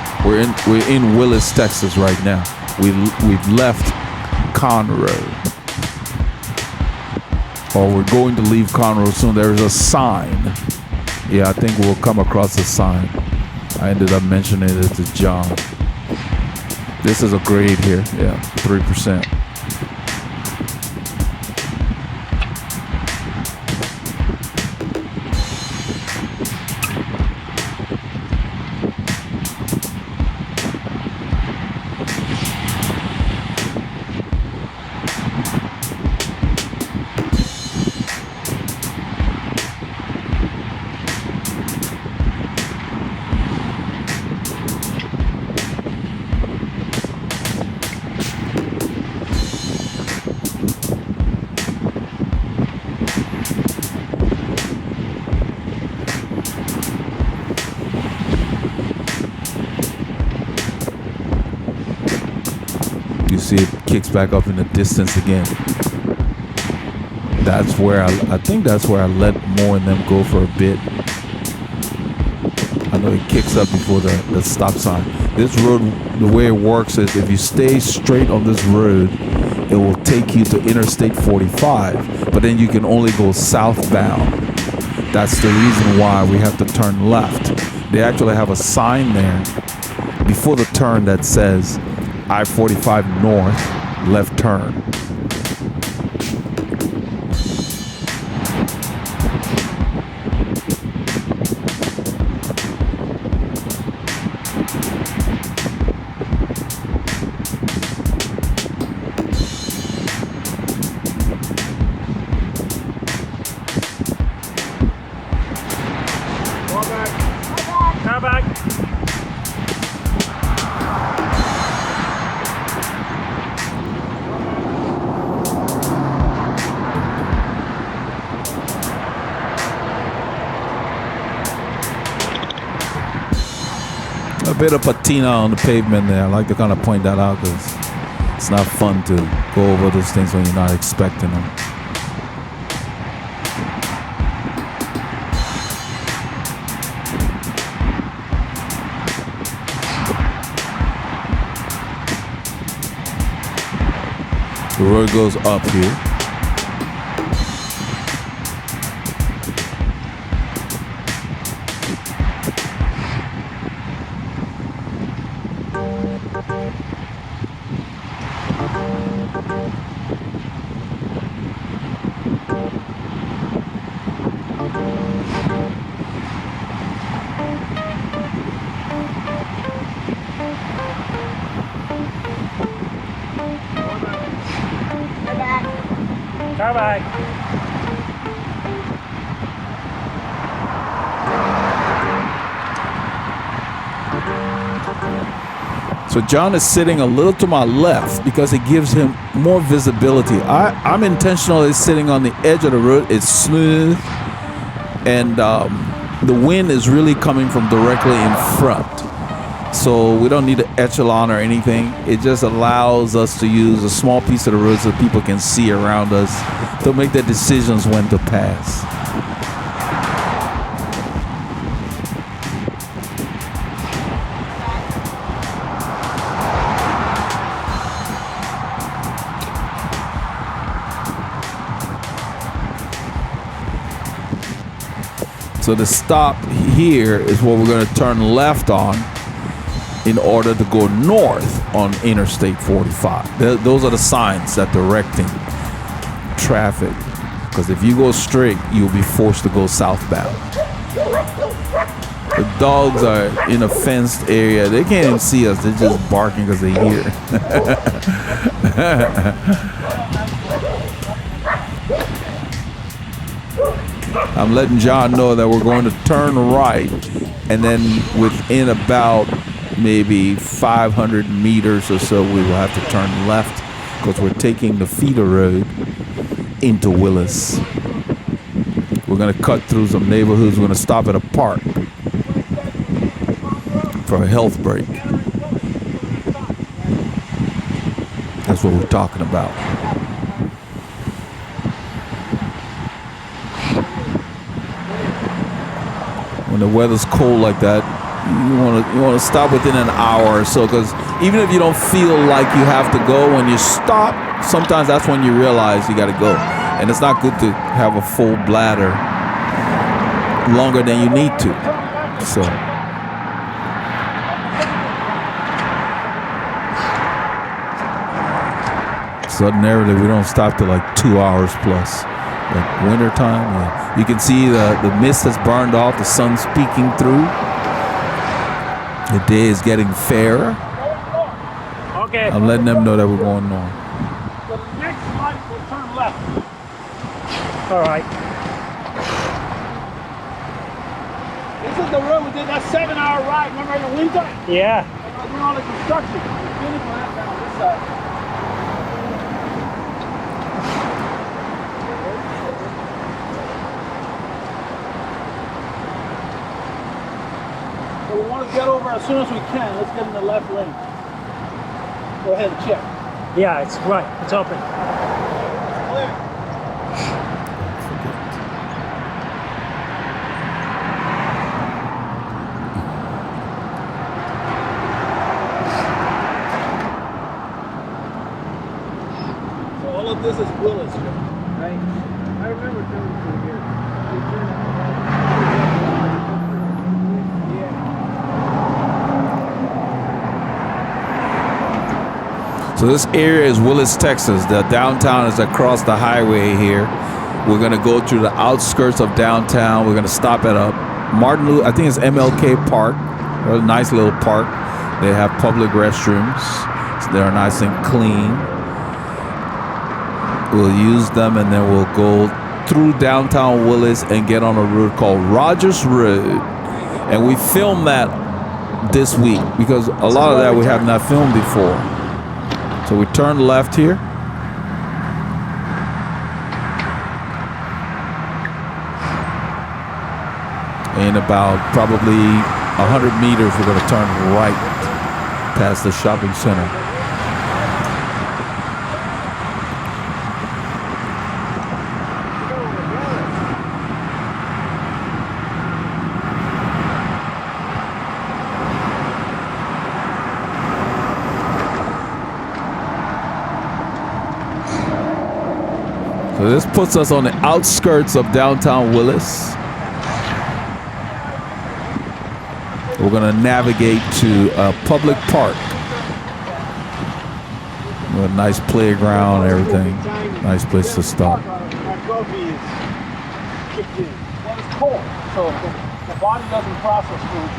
we're in Willis, Texas right now. We've left Conroe. or we're going to leave Conroe soon. There's a sign. Yeah, I think we'll come across a sign. I ended up mentioning it to John. This is a grade here. Yeah, 3%. You see it kicks back up in the distance again. That's where I think that's where I let Mo and them go for a bit. I know it kicks up before the stop sign. This road, the way it works is if you stay straight on this road, it will take you to Interstate 45, but then you can only go southbound. That's the reason why we have to turn left. They actually have a sign there before the turn that says I-45 north, left turn. Car back. A bit of patina on the pavement there. I like to kind of point that out because it's not fun to go over those things when you're not expecting them. The road goes up here. Car back. So John is sitting a little to my left because it gives him more visibility. I'm intentionally sitting on the edge of the road. It's smooth, and the wind is really coming from directly in front. So we don't need an echelon or anything. It just allows us to use a small piece of the road so people can see around us to make their decisions when to pass. So the stop here is what we're going to turn left on in order to go north on Interstate 45. Those are the signs that directing traffic. Because if you go straight, you'll be forced to go southbound. The dogs are in a fenced area. They can't even see us. They're just barking because they hear. I'm letting John know that we're going to turn right, and then within about maybe 500 meters or so, we will have to turn left because we're taking the feeder road into Willis. We're going to cut through some neighborhoods. We're going to stop at a park for a health break. That's what we're talking about. When the weather's cold like that, you want to stop within an hour or so, because even if you don't feel like you have to go, when you stop, sometimes that's when you realize you got to go. And it's not good to have a full bladder longer than you need to. So ordinarily we don't stop till like 2 hours plus. Like winter time, yeah. You can see the mist has burned off, the sun's peeking through. The day is getting fairer. Okay. I'm letting them know that we're going north. The next light will turn left. All right. This is the road we did that 7-hour ride. Remember in the winter? Yeah. When I was doing all the construction. Finish my ass down this side. So we want to get over as soon as we can. Let's get in the left lane. Go ahead and check. Yeah, it's right. It's open. Clear. So all of this is Willis, right? I remember coming through here. So this area is Willis, Texas. The downtown is across the highway here. We're gonna go through the outskirts of downtown. We're gonna stop at a Martin Luther, I think it's MLK Park, a nice little park. They have public restrooms. So they're nice and clean. We'll use them and then we'll go through downtown Willis and get on a road called Rodgers Road. And we filmed that this week because a lot of that we have not filmed before. So we turn left here. In about probably 100 meters, we're going to turn right past the shopping center. So this puts us on the outskirts of downtown Willis. We're gonna navigate to a public park. With a nice playground, everything. Nice place to stop. My coffee is kicked in. Well, it's cold, so the body doesn't process food.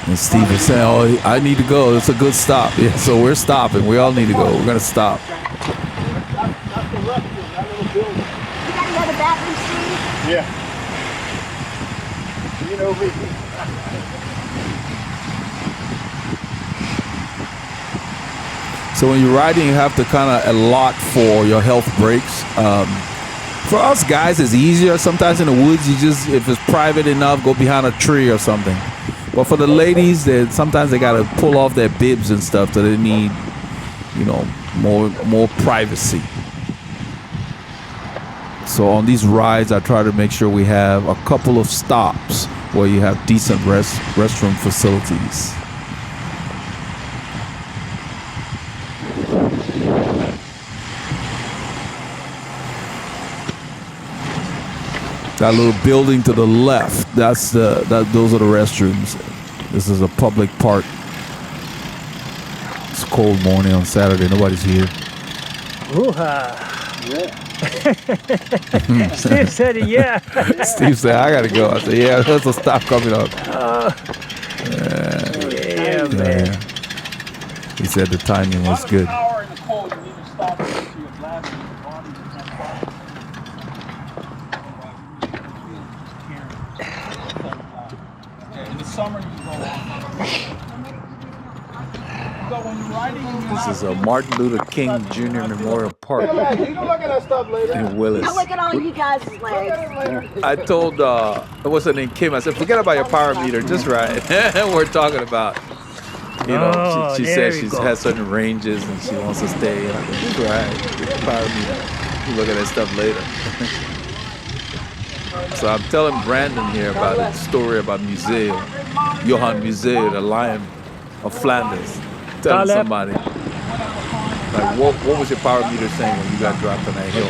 And Steve is saying, "Oh, I need to go. It's a good stop." Yeah, so we're stopping. We all need to go. We're gonna stop. That's the left, that little building. You gotta go to the bathroom, Steve? Yeah. You know me. So when you're riding, you have to kind of allot for your health breaks. For us guys, it's easier. Sometimes in the woods, you just, if it's private enough, go behind a tree or something. But for the ladies, sometimes they gotta pull off their bibs and stuff, so they need, you know, more privacy. So on these rides, I try to make sure we have a couple of stops where you have decent restroom facilities. That little building to the left, those are the restrooms. This is a public park. It's a cold morning on Saturday. Nobody's here. Ooh-ha. Steve said yeah. Steve said, I gotta go. I said, yeah, there's a stop coming up. Yeah, man. He said the timing was good. An hour in the cold, you need to stop and see your bladder and your body is not processing. In the summer, you go when you're riding. This is a Martin Luther King Jr. Memorial Park You can look at that stuff later. in Willis. Look at all you guys' legs. I told, what's her name, Kim, I said, forget about your power meter, just ride. We're talking about, you know, Oh, she there said we she go. has certain ranges and she wants to stay. And I said, just ride, get your power meter. You look at that stuff later. So I'm telling Brandon here about a story about Museo, Johan Museo, the Lion of Flanders. Telling somebody. Like, what was your power meter saying when you got dropped on that hill?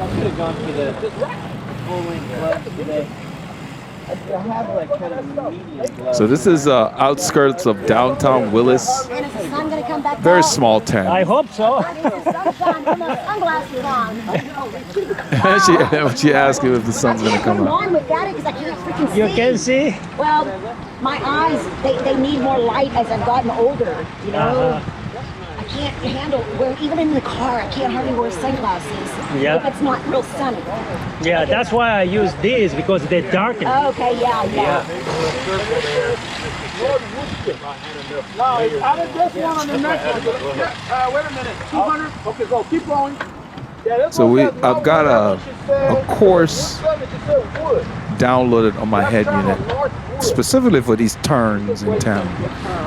I should have gone for the full-length gloves today. I have like kind of medium gloves. So this is outskirts of downtown Willis. And is the sun going to come back Very down? small town. I hope so. Is the sunshine? Put my sunglasses on. she asked him if the sun's gonna come I'm out. on with that because I can't freaking see. You can see? Well, my eyes, they need more light as I've gotten older, you know? I can't handle, even in the car, I can't hardly wear sunglasses Yeah. if it's not real sunny. Yeah, that's why I use these because they darken. Okay, yeah. No, it's out of this one on the next one. Wait a minute, 200. Okay, go, keep going. Yeah, this So one says I've got a course wood. downloaded on my head unit specifically for these turns in town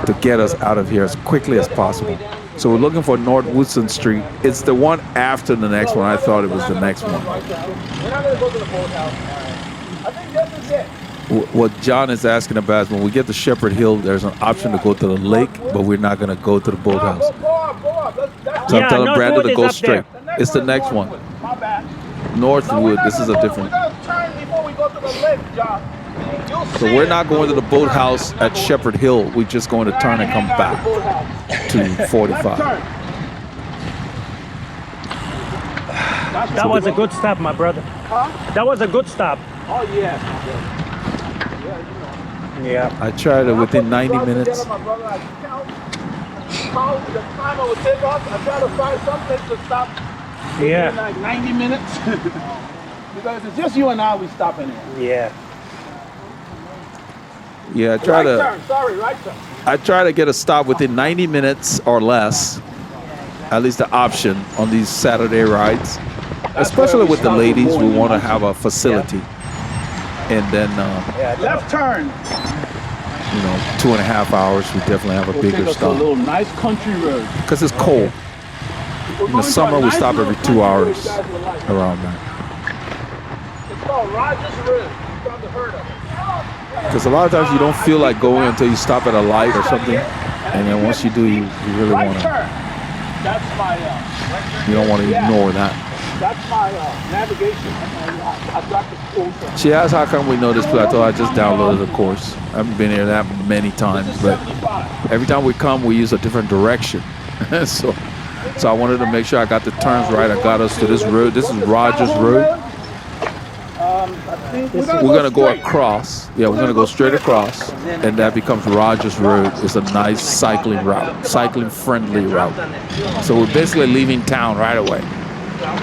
to get us out of here as quickly as possible. So we're looking for North Woodson Street. It's the one after the next one. I thought it was the next one. We're not gonna go to the boathouse. I think this is it. What John is asking about is when we get to Shepherd Hill, there's an option to go to the lake, but we're not going to go to the boathouse. Go up. So I'm telling Brandon to Northwood go is up straight. there. It's the next one. My bad. Northwood. This is a different. We're gonna turn before we go to the lake, John. So we're not going to the boathouse at Shepherd Hill. We're just going to turn and come back to 45. That was a good stop, my brother. That was a good stop. Oh yeah. Yeah. I tried it within 90 minutes. How the time I would take off, I try to find something to stop in Yeah. like 90 minutes. Because it's just you and I, we stop in here. Yeah. Yeah, Right turn, right turn. I try to get a stop within 90 minutes or less. At least the option on these Saturday rides. Especially with the ladies, we want to have a facility. And then, Left turn. 2.5 hours, we definitely have a bigger Take us to a stop. little nice country road. Because it's cold. In the summer, we stop every 2 hours around that. It's called Rodgers Road. You probably heard of it. Because a lot of times you don't feel like going until you stop at a light or something. And then once you do, you really Right want to, turn. That's my, you don't want to ignore that. that's my navigation. I got the full turn. She asked how come we know this place. I thought I just downloaded the course. I haven't been here that many times, but 75. every time we come, we use a different direction. so I wanted to make sure I got the turns right. I got us to this road. This is Rodgers Road. We're going to go across. Yeah, we're going to go straight across, and that becomes Rodgers Road. It's a nice cycling route, cycling-friendly route. So we're basically leaving town right away.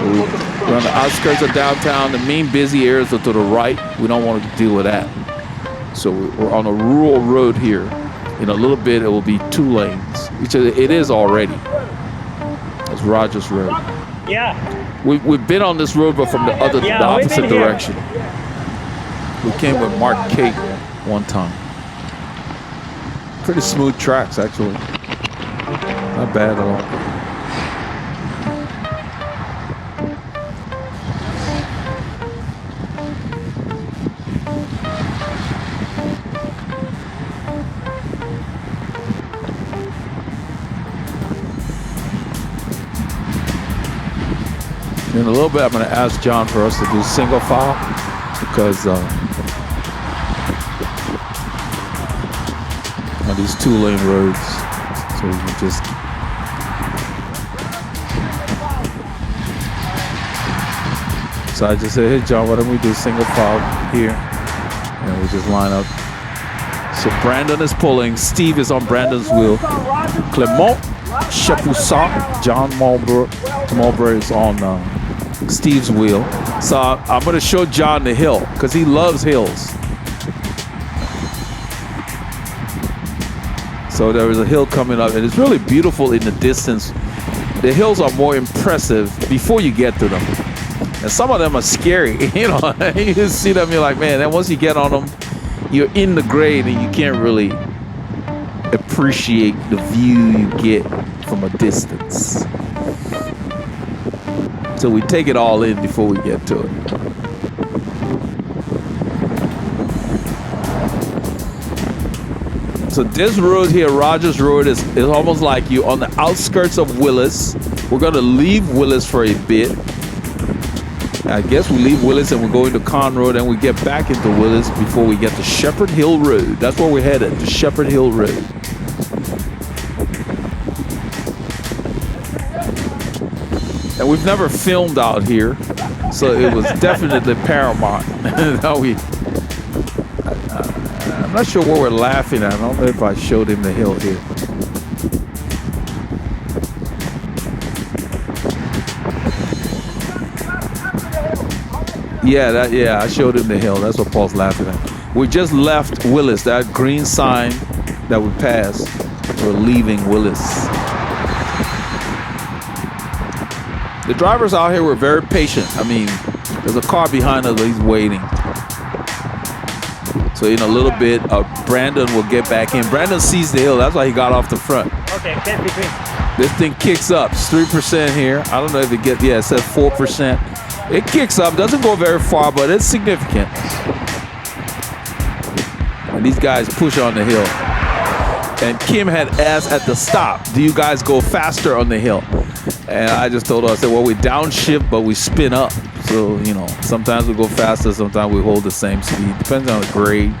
We're on the outskirts of downtown. The main busy areas are to the right. We don't want to deal with that. So we're on a rural road here. In a little bit, it will be 2 lanes, which it is already. It's Rodgers Road. Yeah. We've been on this road, but from the we've opposite been here. direction. We came with Mark Kate one time. Pretty smooth tracks, actually. Not bad at all. In a little bit, I'm going to ask John for us to do single file because on these 2-lane roads, so we can just so I just said, hey John, why don't we do single file here, and we just line up. So Brandon is pulling, Steve is on Brandon's wheel, Clement Chapoussac, John Marlborough is on Steve's wheel. So I'm going to show John the hill because he loves hills. So there is a hill coming up, and it's really beautiful in the distance. The hills are more impressive before you get to them. And some of them are scary, you know. You just see them, you're like, man, then once you get on them, you're in the grade and you can't really appreciate the view you get from a distance. So we take it all in before we get to it. So this road here, Rodgers Road, is almost like you on the outskirts of Willis. We're going to leave Willis for a bit. I guess we leave Willis and we go into Con Road and we get back into Willis before we get to Shepherd Hill Road. That's where we're headed, to Shepherd Hill Road. And we've never filmed out here, so it was definitely paramount. I'm not sure what we're laughing at. I don't know if I showed him the hill here. Yeah, I showed him the hill. That's what Paul's laughing at. We just left Willis, that green sign that we passed. We're leaving Willis. The drivers out here were very patient. I mean, there's a car behind us, he's waiting. So in a little bit, Brandon will get back in. Brandon sees the hill, that's why he got off the front. Okay, get between. This thing kicks up, it's 3% here. I don't know if it gets, it says 4%. It kicks up, doesn't go very far, but it's significant. And these guys push on the hill. And Kim had asked at the stop, do you guys go faster on the hill? And I just told her, I said, well, we downshift, but we spin up. So, you know, sometimes we go faster, sometimes we hold the same speed. Depends on the grade.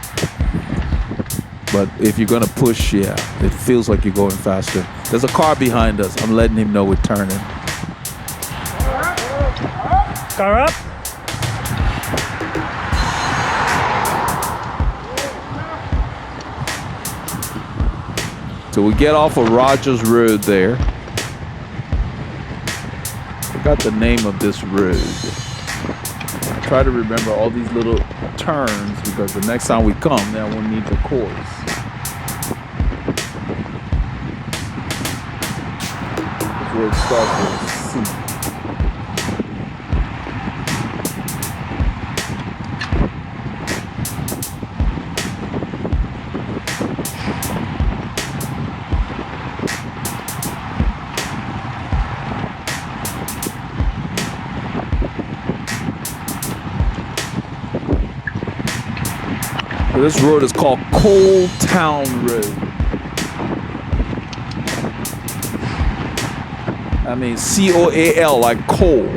But if you're going to push, yeah, it feels like you're going faster. There's a car behind us. I'm letting him know we're turning. Car up. So we get off of Rodgers Road there. Forgot the name of this road. Try to remember all these little turns because the next time we come, then we'll need the course. This road starts with C. This road is called Coal Town Road. I mean, C-O-A-L, like coal.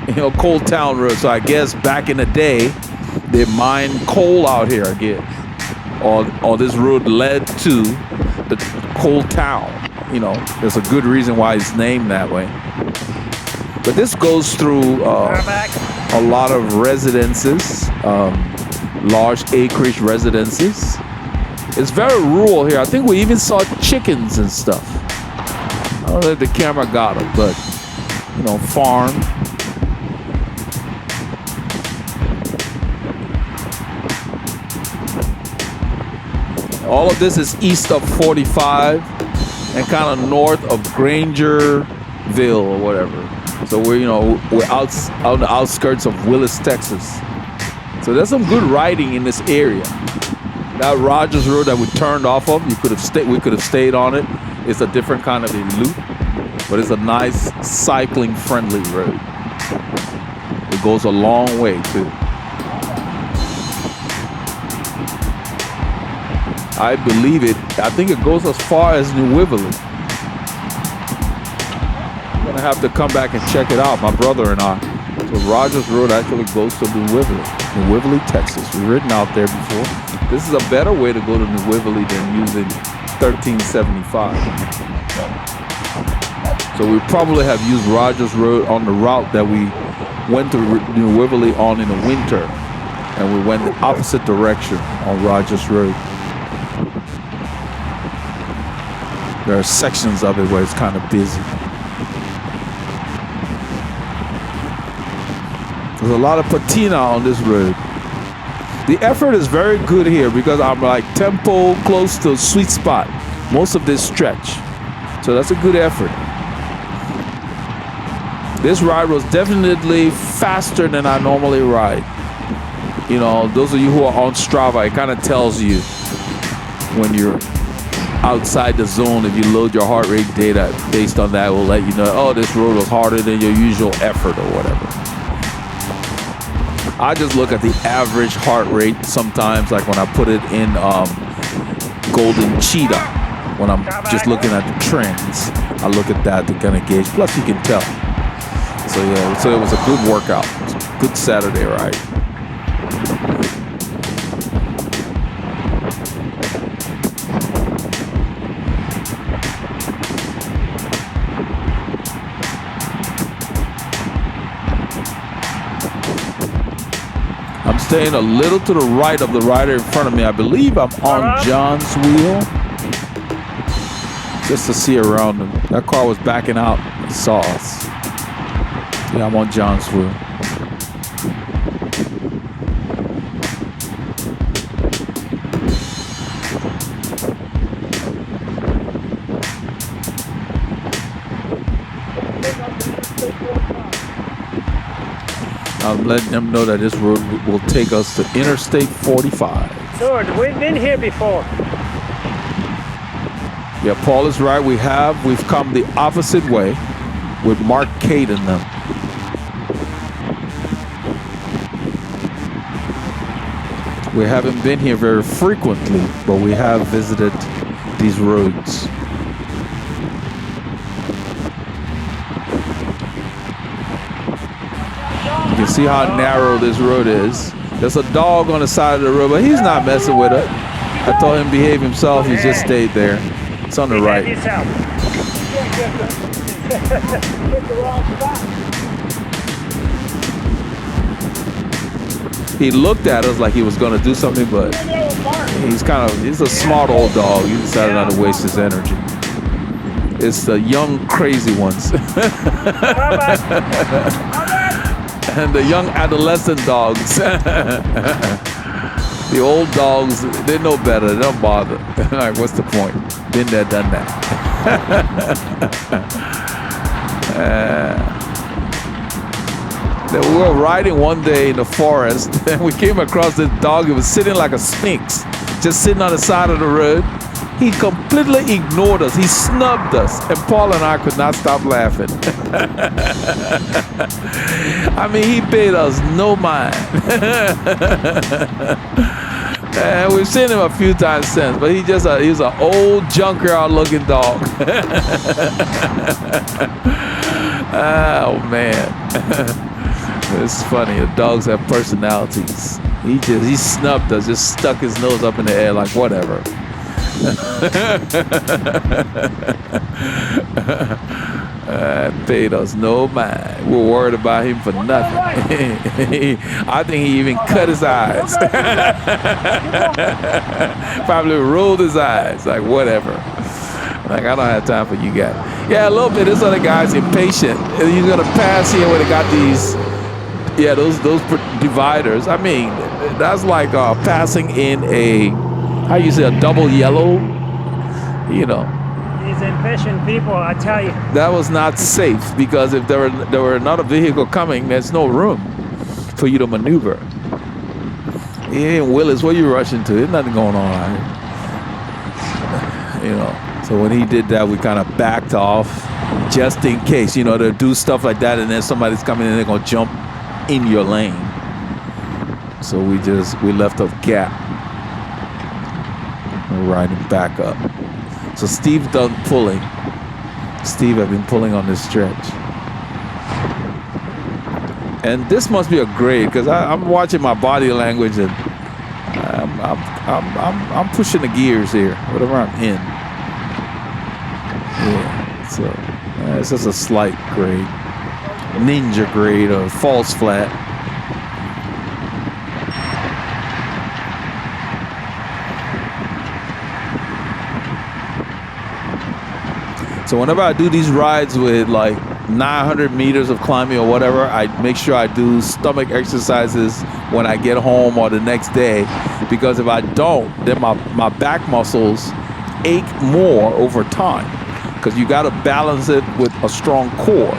You know, Coal Town Road. So I guess back in the day, they mined coal out here, I guess. Or this road led to the Coal Town. You know, there's a good reason why it's named that way. But this goes through a lot of residences. Large acreage residences. It's very rural here. I think we even saw chickens and stuff. I don't know if the camera got them, but you know, farm. All of this is east of 45 and kind of north of Grangerville or whatever. So we're out on the outskirts of Willis, Texas. So there's some good riding in this area. That Rodgers Road that we turned off of, we could have stayed on it. It's a different kind of a loop, but it's a nice cycling friendly road. It goes a long way too. I believe it. I think it goes as far as New Waverly. I'm gonna have to come back and check it out, my brother and I. So Rodgers Road actually goes to New Waverly, Texas. We've ridden out there before. This is a better way to go to New Waverly than using 1375. So we probably have used Rodgers Road on the route that we went to New Waverly on in the winter, and we went the opposite direction on Rodgers Road. There are sections of it where it's kind of busy. There's a lot of patina on this road. The effort is very good here because I'm like tempo close to sweet spot most of this stretch. So that's a good effort. This ride was definitely faster than I normally ride. You know, those of you who are on Strava, it kind of tells you when you're outside the zone. If you load your heart rate data based on that, it will let you know, oh, this road was harder than your usual effort or whatever. I just look at the average heart rate sometimes, like when I put it in golden cheetah. When I'm just looking at the trends, I look at that to kind of gauge. Plus, you can tell. So yeah, so it was a good workout. It was a good Saturday ride. I'm staying a little to the right of the rider in front of me. I believe I'm on John's wheel. Just to see around him. That car was backing out. He saw us. Yeah, I'm on John's wheel. I'm letting them know that this road will take us to Interstate 45. Good, we've been here before. Yeah, Paul is right. We've come the opposite way with Mark Cade in them. We haven't been here very frequently, but we have visited these roads. You can see how narrow this road is. There's a dog on the side of the road, but he's not messing with it. I told him to behave himself. He just stayed there. It's on the right. He looked at us like he was going to do something, but he's a smart old dog. He decided not to waste his energy. It's the young crazy ones. And the young adolescent dogs. The old dogs, they know better. They don't bother. Like, what's the point? Been there, done that. We were riding one day in the forest, and we came across this dog. It was sitting like a sphinx, just sitting on the side of the road. He completely ignored us. He snubbed us, and Paul and I could not stop laughing. I mean, he paid us no mind. And we've seen him a few times since, but he's an old junkyard-looking dog. Oh man, it's funny. The dogs have personalities. He snubbed us, just stuck his nose up in the air like whatever. Paid us no mind. We're worried about him for nothing. I think he even cut his eyes. Probably rolled his eyes. Like whatever. Like I don't have time for you guys. Yeah, a little bit. This other guy's impatient. He's gonna pass here where they got these. Yeah, those dividers. I mean, that's like passing in a. How you say a double yellow? You know. These impatient people, I tell you. That was not safe because if there were another vehicle coming, there's no room for you to maneuver. Hey, Willis, where you rushing to? There's nothing going on out here. You know. So when he did that, we kind of backed off just in case. You know, they'll do stuff like that, and then somebody's coming in, they're gonna jump in your lane. So we left a gap. We're riding back up. So Steve done pulling. Steve had been pulling on this stretch. And this must be a grade because I'm watching my body language and I'm pushing the gears here, whatever I'm in. Yeah, so it's just a slight grade. Ninja grade or false flat. So whenever I do these rides with like 900 meters of climbing or whatever, I make sure I do stomach exercises when I get home or the next day, because if I don't, then my back muscles ache more over time, because you got to balance it with a strong core.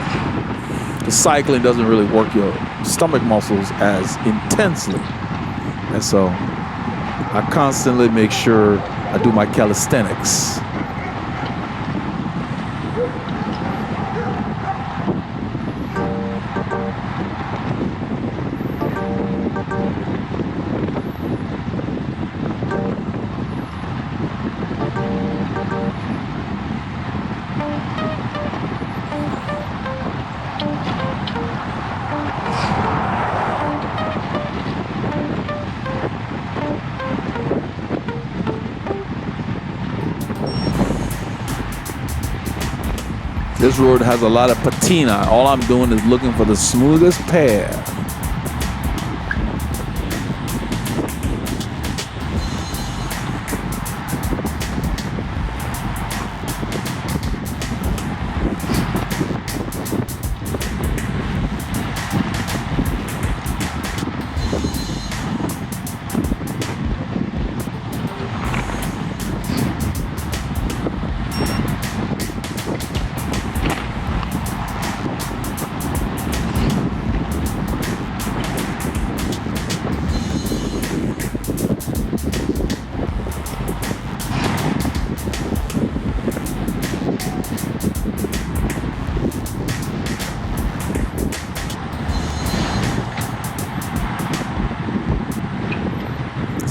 The cycling doesn't really work your stomach muscles as intensely, and so I constantly make sure I do my calisthenics. This road has a lot of patina. All I'm doing is looking for the smoothest path.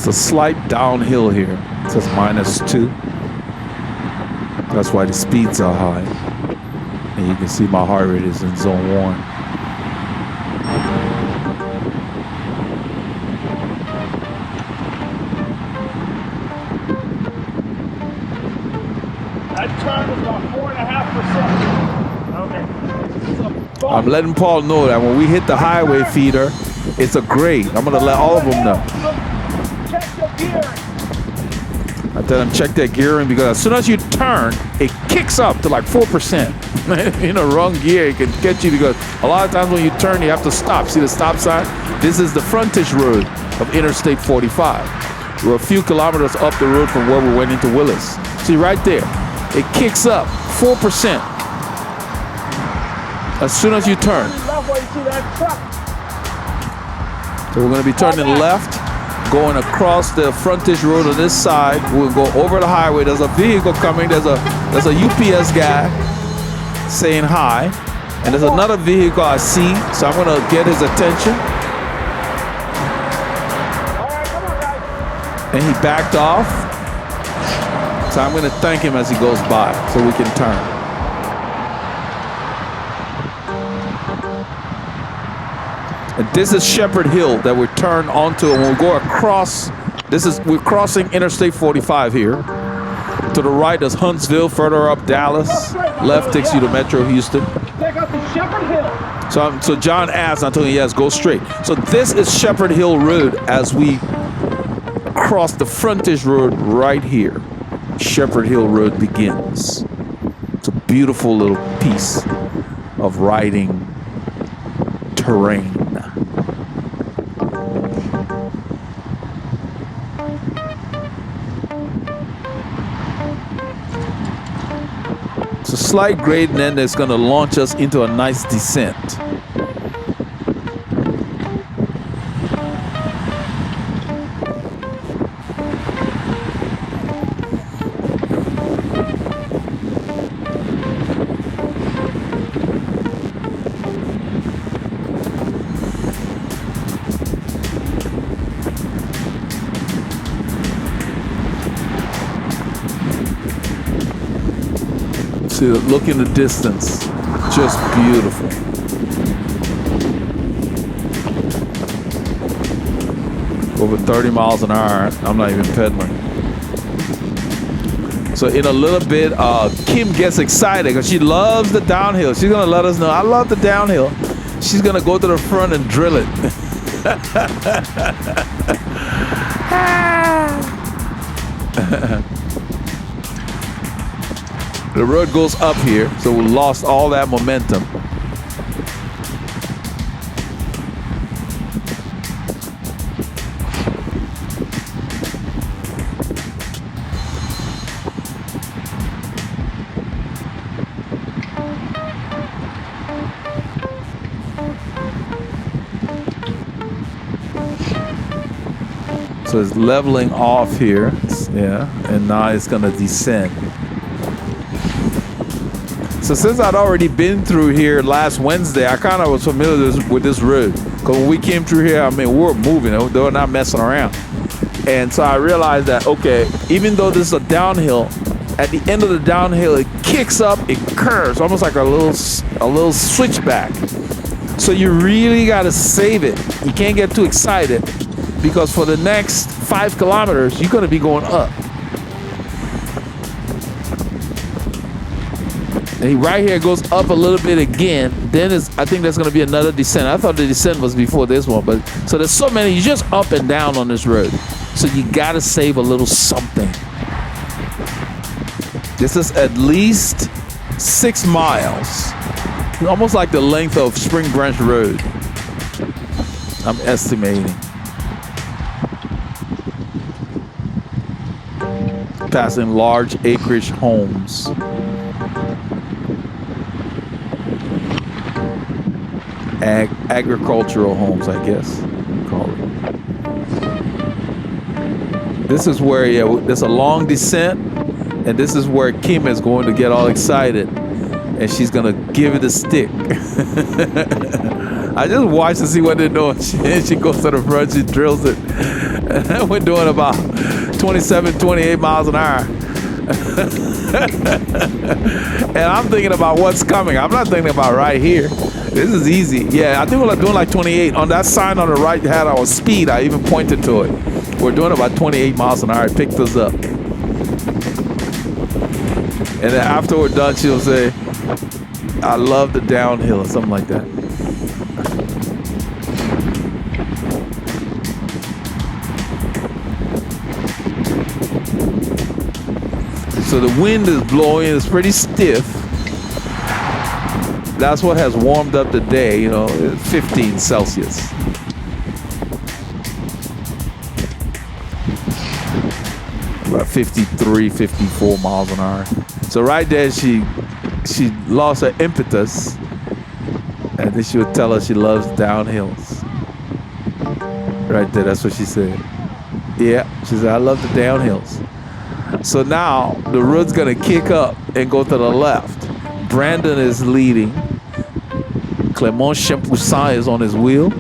It's a slight downhill here. It says -2. That's why the speeds are high. And you can see my heart rate is in zone 1. That turn is about 4.5%. Okay. I'm letting Paul know that when we hit the highway feeder, it's a grade. I'm gonna let all of them know. Check your gearing. I tell them check their gearing because as soon as you turn, it kicks up to like 4%. In a wrong gear, it can get you because a lot of times when you turn, you have to stop. See the stop sign? This is the frontage road of Interstate 45. We're a few kilometers up the road from where we went into Willis. See right there, it kicks up 4% as soon as you turn. So we're going to be turning left, going across the frontage road on this side. We'll go over the highway. There's a vehicle coming. There's a UPS guy saying hi. And there's another vehicle I see, so I'm going to get his attention. And he backed off. So I'm going to thank him as he goes by so we can turn. And this is Shepherd Hill that we turn onto, and we'll go across. We're crossing Interstate 45 here. To the right is Huntsville, further up Dallas. Left takes you to Metro Houston. Check out the Shepherd Hill. So John asked, I told him, yes, go straight. So this is Shepherd Hill Road as we cross the frontage road right here. Shepherd Hill Road begins. It's a beautiful little piece of riding terrain. It's a slight grade, and then it's going to launch us into a nice descent. See, look in the distance, just beautiful. Over 30 miles an hour, I'm not even pedaling. So in a little bit, Kim gets excited because she loves the downhill. She's gonna let us know, I love the downhill. She's gonna go to the front and drill it. The road goes up here, so we lost all that momentum. So it's leveling off here, yeah, and now it's gonna descend. So since I'd already been through here last Wednesday, I kind of was familiar with this road. Because when we came through here, I mean, we were moving. They were not messing around. And so I realized that, okay, even though this is a downhill, at the end of the downhill, it kicks up, it curves, almost like a little switchback. So you really got to save it. You can't get too excited because for the next 5 kilometers, you're going to be going up. And right here goes up a little bit again. Then I think there's going to be another descent. I thought the descent was before this one, but so there's so many. You're just up and down on this road, so you got to save a little something. This is at least 6 miles, almost like the length of Spring Branch Road. I'm estimating. Passing large acreage homes. Agricultural homes, I guess you call it. This is where, there's a long descent, and this is where Kim is going to get all excited, and she's gonna give it a stick. I just watch to see what they're doing. She goes to the front, she drills it. We're doing about 27, 28 miles an hour. And I'm thinking about what's coming. I'm not thinking about right here. This is easy. Yeah, I think we're doing like 28. On that sign on the right had our speed. I even pointed to it. We're doing about 28 miles an hour. It picked us up. And then after we're done, she'll say, I love the downhill or something like that. So the wind is blowing, it's pretty stiff. That's what has warmed up the day, 15 Celsius. About 53, 54 miles an hour. So right there, she lost her impetus, and then she would tell us she loves downhills. Right there, that's what she said. Yeah, she said, I love the downhills. So now the road's gonna kick up and go to the left. Brandon is leading. Clement Champoussin is on his wheel.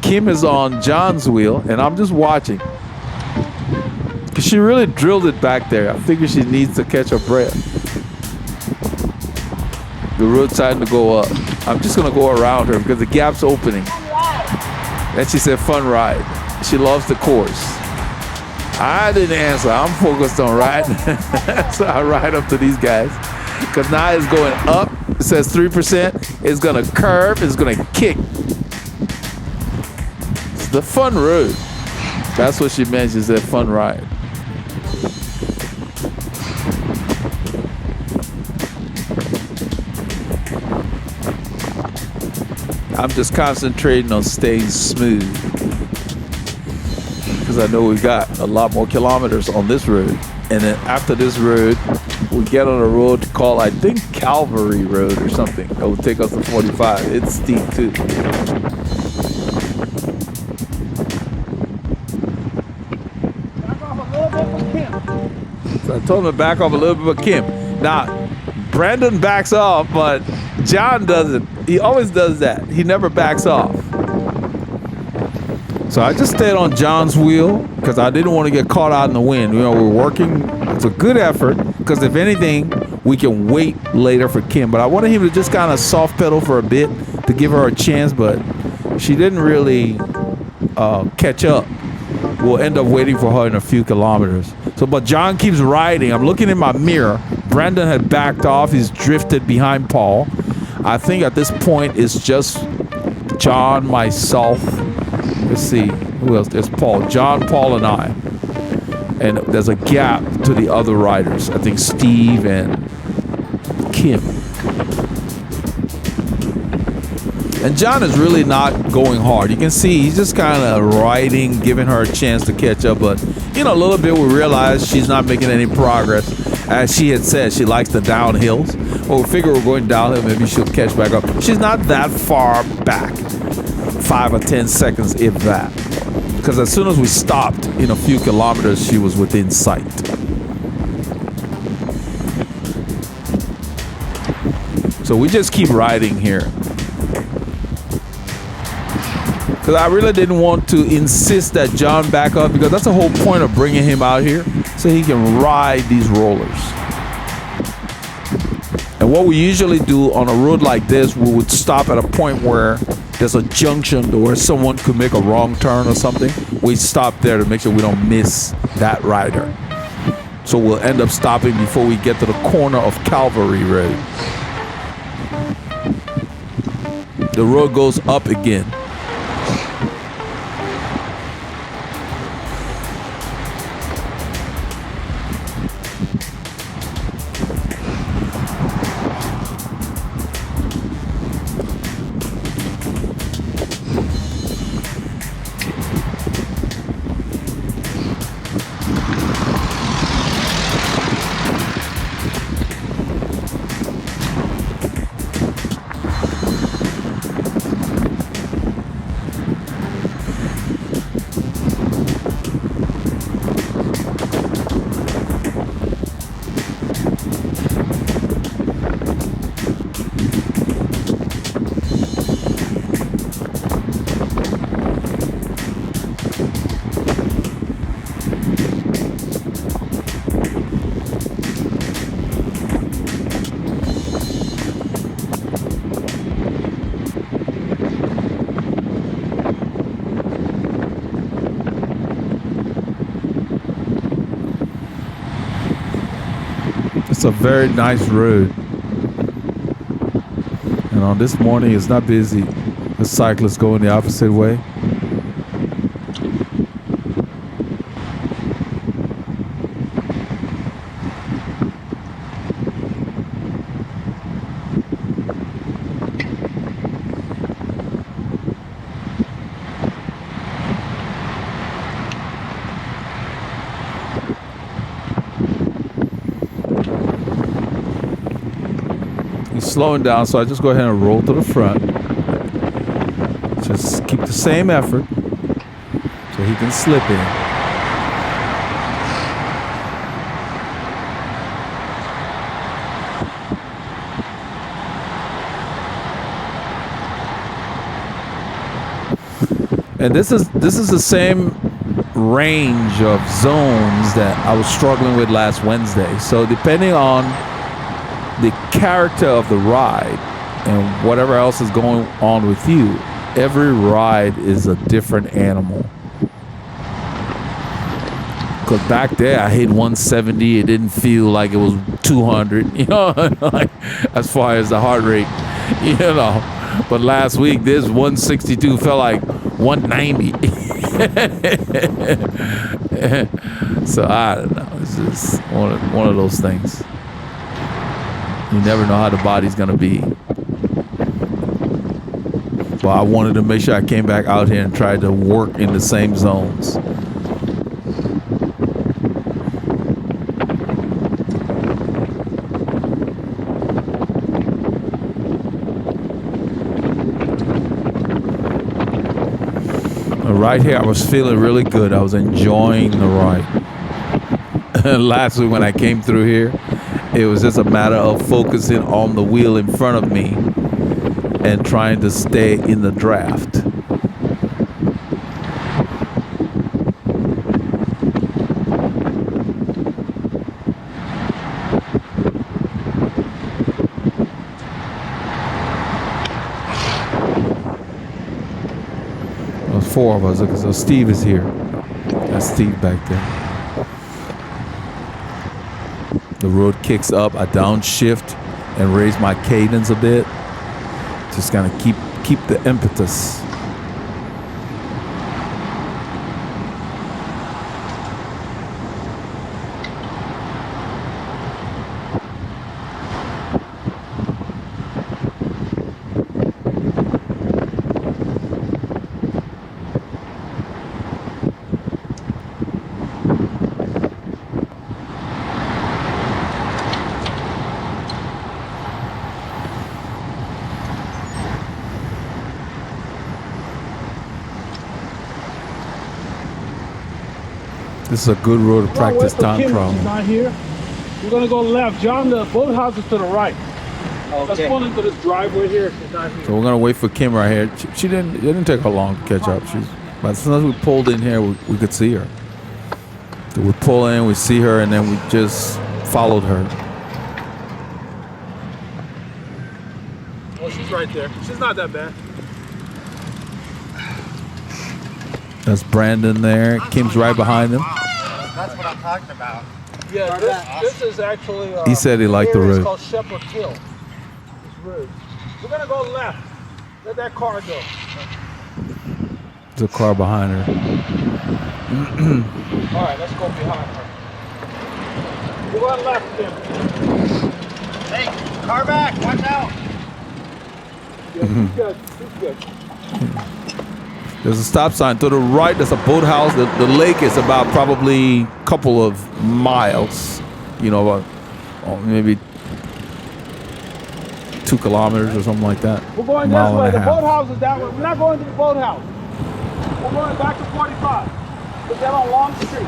Kim is on John's wheel, and I'm just watching. Cause she really drilled it back there. I figure she needs to catch her breath. The road's starting to go up. I'm just gonna go around her because the gap's opening. And she said, fun ride. She loves the course. I didn't answer. I'm focused on riding. So I ride up to these guys. Because now it's going up. It says 3%. It's going to curve. It's going to kick. It's the fun road. That's what she meant. She said fun ride. I'm just concentrating on staying smooth. Because I know we got a lot more kilometers on this road. And then after this road, we get on a road called, I think, Calvary Road or something. That will take us to 45. It's steep too. Back off a little bit from Kim. So I told him to back off a little bit with Kim. Now, Brandon backs off, but John doesn't. He always does that. He never backs off. So I just stayed on John's wheel because I didn't want to get caught out in the wind. We're working. It's a good effort because if anything, we can wait later for Kim. But I wanted him to just kind of soft pedal for a bit to give her a chance, but she didn't really catch up. We'll end up waiting for her in a few kilometers. So, but John keeps riding. I'm looking in my mirror. Brandon had backed off. He's drifted behind Paul. I think at this point it's just John, myself. Let's see, who else? There's Paul. John, Paul, and I. And there's a gap to the other riders. I think Steve and Kim. And John is really not going hard. You can see he's just kind of riding, giving her a chance to catch up. But, a little bit we realize she's not making any progress. As she had said, she likes the downhills. Well, we figure we're going downhill, maybe she'll catch back up. She's not that far back. 5 or 10 seconds, if that. Because as soon as we stopped in a few kilometers, she was within sight. So we just keep riding here. Because I really didn't want to insist that John back up, because that's the whole point of bringing him out here, so he can ride these rollers. And what we usually do on a road like this, we would stop at a point where there's a junction where someone could make a wrong turn or something. We stop there to make sure we don't miss that rider. So we'll end up stopping before we get to the corner of Calvary Road. the road goes up again. It's a very nice road. And on this morning, it's not busy. The cyclists going the opposite way. Slowing down, so I just go ahead and roll to the front. Just keep the same effort so he can slip in. And this is the same range of zones that I was struggling with last Wednesday. So depending on the character of the ride and whatever else is going on with you, every ride is a different animal. Because back there I hit 170, it didn't feel like it was 200, you know, like as far as the heart rate, you know. But last week this 162 felt like 190. So I don't know, it's just one of those things. You never know how the body's gonna be. But I wanted to make sure I came back out here and tried to work in the same zones. Right here, I was feeling really good. I was enjoying the ride. Last week when I came through here, it was just a matter of focusing on the wheel in front of me and trying to stay in the draft. There's 4 of us. So Steve is here. That's Steve back there. The road kicks up, I downshift and raise my cadence a bit. Just kind of keep the impetus. This is a good road to practice time trial. She's not here. We're gonna go left. John, the boathouse is to the right. Okay. Let's pull into this driveway here. She's not here. So we're gonna wait for Kim right here. It didn't take her long to catch up. But as soon as we pulled in here, we could see her. So we pull in, we see her, and then we just followed her. Oh, she's right there. She's not that bad. That's Brandon there. Kim's right behind him. That's what I'm talking about. Yeah, this is actually. He said he liked the road. It's called Shepherd Hill. This road. We're gonna go left. Let that car go. There's a car behind her. All right, let's go behind her. We're going left, Tim. Hey, car back, watch out. Yeah, she's good. She's good. There's a stop sign to the right. There's a boathouse. The lake is about probably a couple of miles. You know, about maybe 2 kilometers or something like that. We're going this way. The boathouse is that way. We're not going to the boathouse. We're going back to 45. We're down on Long Street.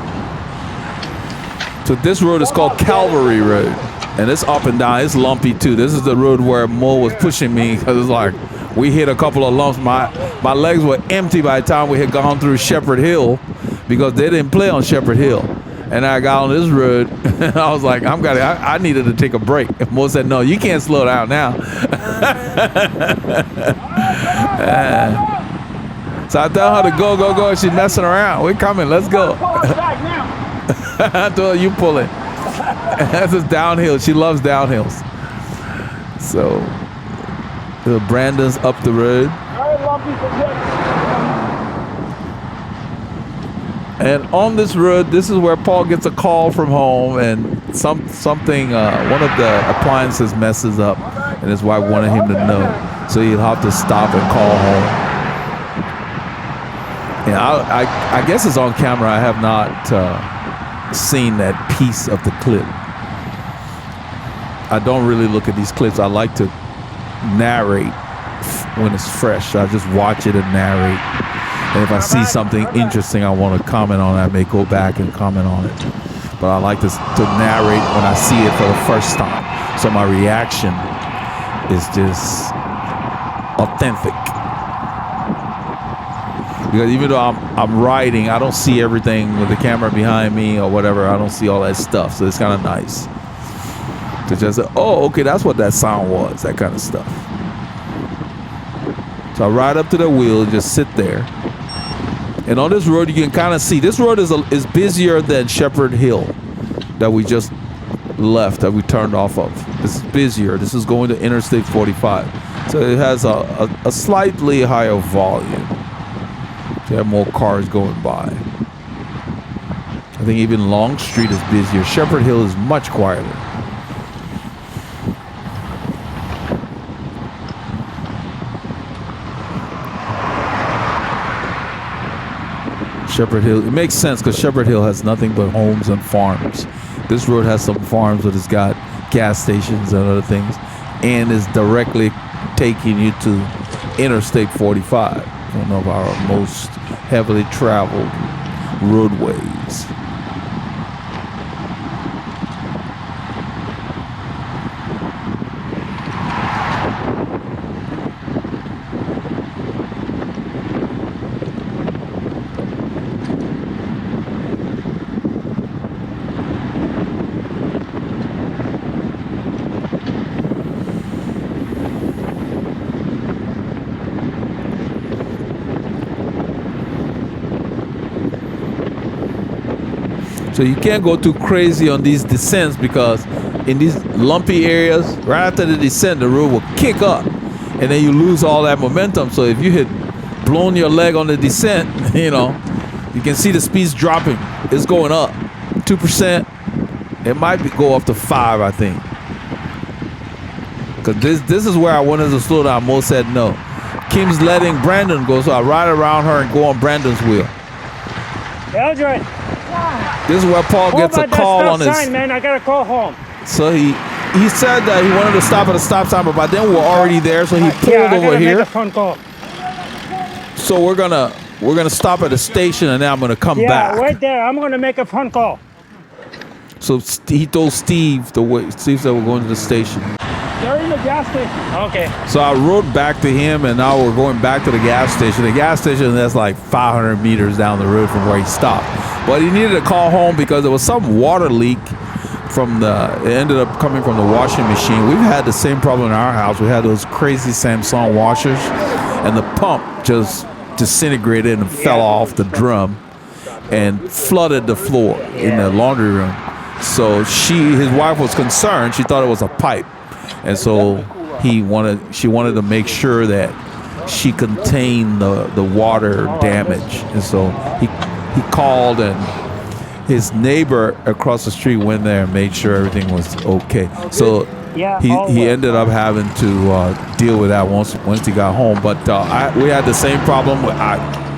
So this road is called Calvary Road, and it's up and down. It's lumpy too. This is the road where Mo was pushing me because it's like we hit a couple of lumps. My legs were empty by the time we had gone through Shepherd Hill because they didn't play on Shepherd Hill. And I got on this road, and I was like, I needed to take a break. And Mo said, no, you can't slow down now. So I tell her to go. She's messing around. We're coming. Let's go. I told her, you pull it. That's just downhill. She loves downhills. So Brandon's up the road. And on this road, this is where Paul gets a call from home, and something, one of the appliances messes up, and his wife wanted him to know, so he'll have to stop and call home. And I guess it's on camera. I have not seen that piece of the clip. I don't really look at these clips. I like to narrate when it's fresh. I just watch it and narrate. And if I see something interesting I want to comment on, I may go back and comment on it. But I like to narrate when I see it for the first time. So my reaction is just authentic. Because even though I'm writing, I don't see everything with the camera behind me or whatever. I don't see all that stuff. So it's kind of nice to just say, oh, okay, that's what that sound was, that kind of stuff. So I ride up to the wheel and just sit there. And on this road, you can kind of see, this road is busier than Shepherd Hill that we just left, that we turned off of. This is busier. This is going to Interstate 45. So it has a slightly higher volume. So you have more cars going by. I think even Long Street is busier. Shepherd Hill is much quieter. Shepherd Hill, it makes sense because Shepherd Hill has nothing but homes and farms. This road has some farms, but it's got gas stations and other things, and is directly taking you to Interstate 45, one of our most heavily traveled roadways. So you can't go too crazy on these descents because in these lumpy areas, right after the descent, the road will kick up and then you lose all that momentum. So if you had blown your leg on the descent, you know, you can see the speed's dropping. It's going up 2%. It might go up to 5, I think. Because this is where I wanted to slow down. Mo said no. Kim's letting Brandon go, so I ride around her and go on Brandon's wheel. Eldred. This is where Paul gets a call on his sign, man. I gotta call home. So he said that he wanted to stop at a stop sign, but by then we're already there, so he pulled over here. Make a phone call. So we're gonna stop at the station, and then I'm gonna come back. Yeah, wait there. I'm gonna make a phone call. So he told Steve the way. Steve said we're going to the station. They're in the gas station. Okay. So I rode back to him, and now we're going back to the gas station. The gas station, that's like 500 meters down the road from where he stopped. But he needed to call home because there was some water leak it ended up coming from the washing machine. We've had the same problem in our house. We had those crazy Samsung washers, and the pump just disintegrated and fell off the drum and flooded the floor in the laundry room. So his wife was concerned. She thought it was a pipe. And so she wanted to make sure that she contained the water damage. And so he called, and his neighbor across the street went there and made sure everything was okay. So he ended up having to deal with that once he got home. But we had the same problem. I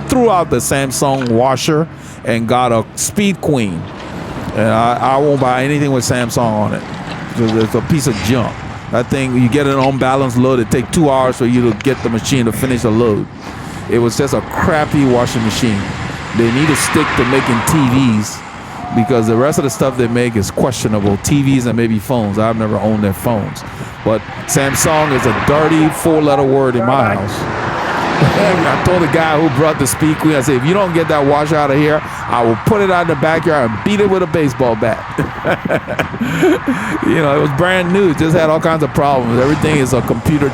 threw out the Samsung washer and got a Speed Queen. And I won't buy anything with Samsung on it. It's a piece of junk. That thing, you get an unbalanced load, it takes 2 hours for you to get the machine to finish a load. It was just a crappy washing machine. They need to stick to making TVs, because the rest of the stuff they make is questionable. TVs and maybe phones. I've never owned their phones. But Samsung is a dirty 4-letter word in my house. I told the guy who brought the Speed Queen, I said, if you don't get that washer out of here, I will put it out in the backyard and beat it with a baseball bat. You know, it was brand new. It just had all kinds of problems. Everything is a computer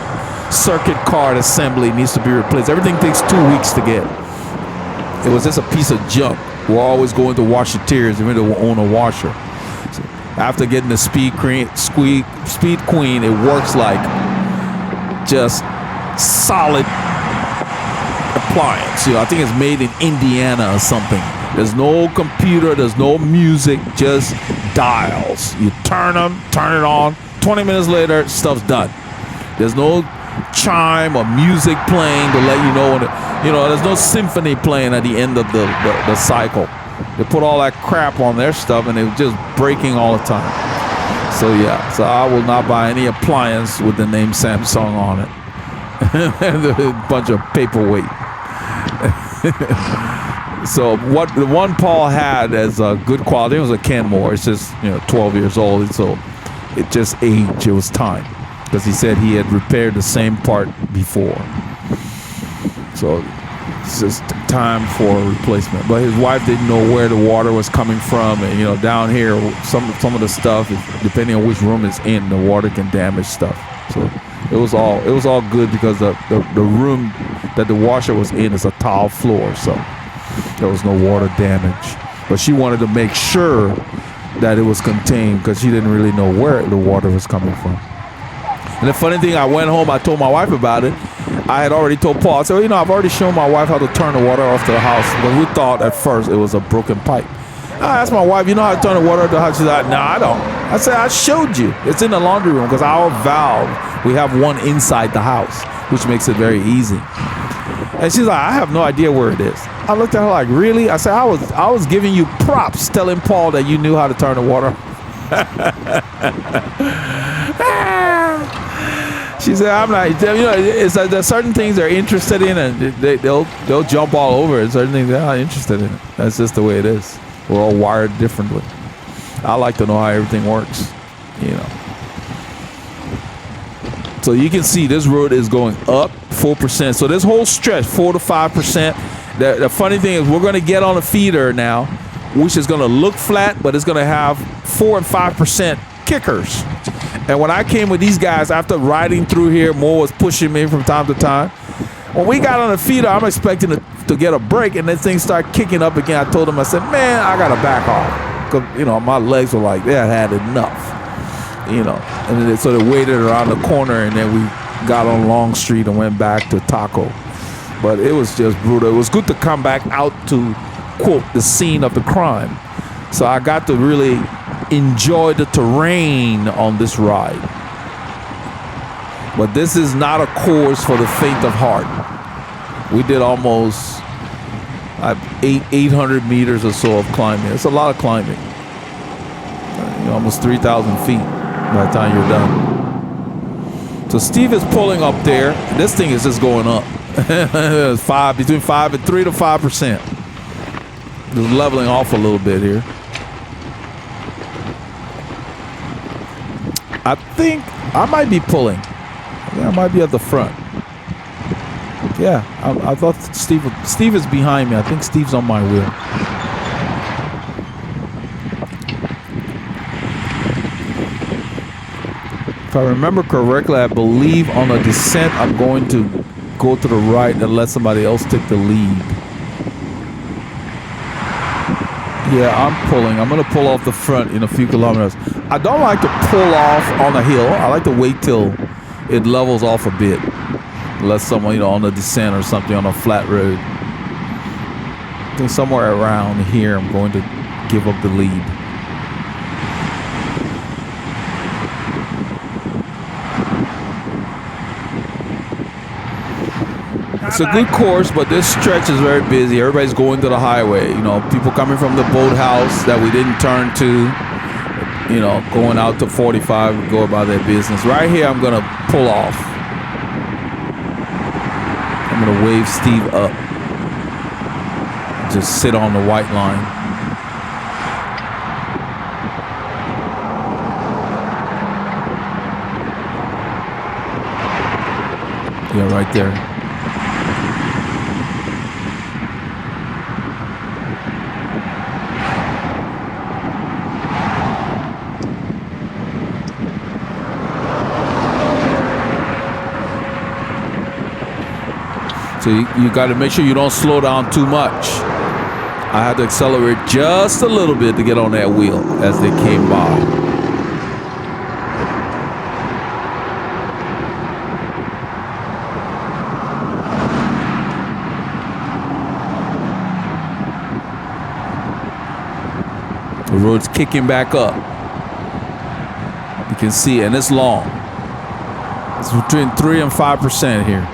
circuit card assembly, needs to be replaced. Everything takes 2 weeks to get. It was just a piece of junk. We're always going to washateers and we don't own a washer. So after getting the Speed Queen, it works like just solid appliance. You know, I think it's made in Indiana or something. There's no computer, there's no music, just dials. You turn them, turn it on. 20 minutes later, stuff's done. There's no chime or music playing to let you know when there's no symphony playing at the end of the cycle. They put all that crap on their stuff and it's just breaking all the time. So yeah, so I will not buy any appliance with the name Samsung on it. A bunch of paperweight. So what the one Paul had as a good quality, it was a Kenmore. It's just 12 years old, so it just aged. It was time, because he said he had repaired the same part before. So it's just time for a replacement. But his wife didn't know where the water was coming from, and down here some of the stuff, depending on which room it's in, the water can damage stuff. So it was all good, because the room that the washer was in is a tile floor, so there was no water damage. But she wanted to make sure that it was contained, because she didn't really know where the water was coming from. And the funny thing, I went home, I told my wife about it. I had already told Paul, I said, I've already shown my wife how to turn the water off to the house, but we thought at first it was a broken pipe. I asked my wife, how to turn the water off to the house? She's like, no, I don't. I said, I showed you. It's in the laundry room, because our valve, we have one inside the house, which makes it very easy. And she's like, I have no idea where it is. I looked at her like, really? I said, I was giving you props telling Paul that you knew how to turn the water off. She said, I'm not, it's like there's certain things they're interested in, and they'll jump all over it. Certain things they're not interested in it. That's just the way it is. We're all wired differently. I like to know how everything works, So you can see this road is going up 4%. So this whole stretch, 4 to 5%. The funny thing is, we're going to get on a feeder now, which is going to look flat, but it's going to have 4 and 5% kickers. And when I came with these guys, after riding through here, Mo was pushing me from time to time. When we got on the feeder, I'm expecting to get a break, and then things start kicking up again. I told him, I said, man, I got to back off. Because, my legs were like, they had enough. And then so they waited around the corner, and then we got on Long Street and went back to Taco. But it was just brutal. It was good to come back out to, quote, the scene of the crime. So I got to really enjoy the terrain on this ride. But this is not a course for the faint of heart. We did almost 800 meters or so of climbing. It's a lot of climbing. Almost 3,000 feet by the time you're done. So Steve is pulling up there. This thing is just going up. Between 3 to 5%. Just leveling off a little bit here. I think I might be pulling. I might be at the front. Yeah, I thought Steve is behind me. I think Steve's on my wheel. If I remember correctly, I believe on a descent, I'm going to go to the right and let somebody else take the lead. Yeah, I'm pulling. I'm going to pull off the front in a few kilometers. I don't like to pull off on a hill. I like to wait till it levels off a bit. unless someone, on the descent or something on a flat road. I think somewhere around here I'm going to give up the lead. It's a good course, but this stretch is very busy. Everybody's going to the highway. People coming from the boathouse that we didn't turn to, going out to 45, go about their business. Right here, I'm going to pull off. I'm going to wave Steve up. Just sit on the white line. Yeah, right there. So you got to make sure you don't slow down too much. I had to accelerate just a little bit to get on that wheel as they came by. The road's kicking back up. You can see it, and it's long. It's between 3 and 5% here.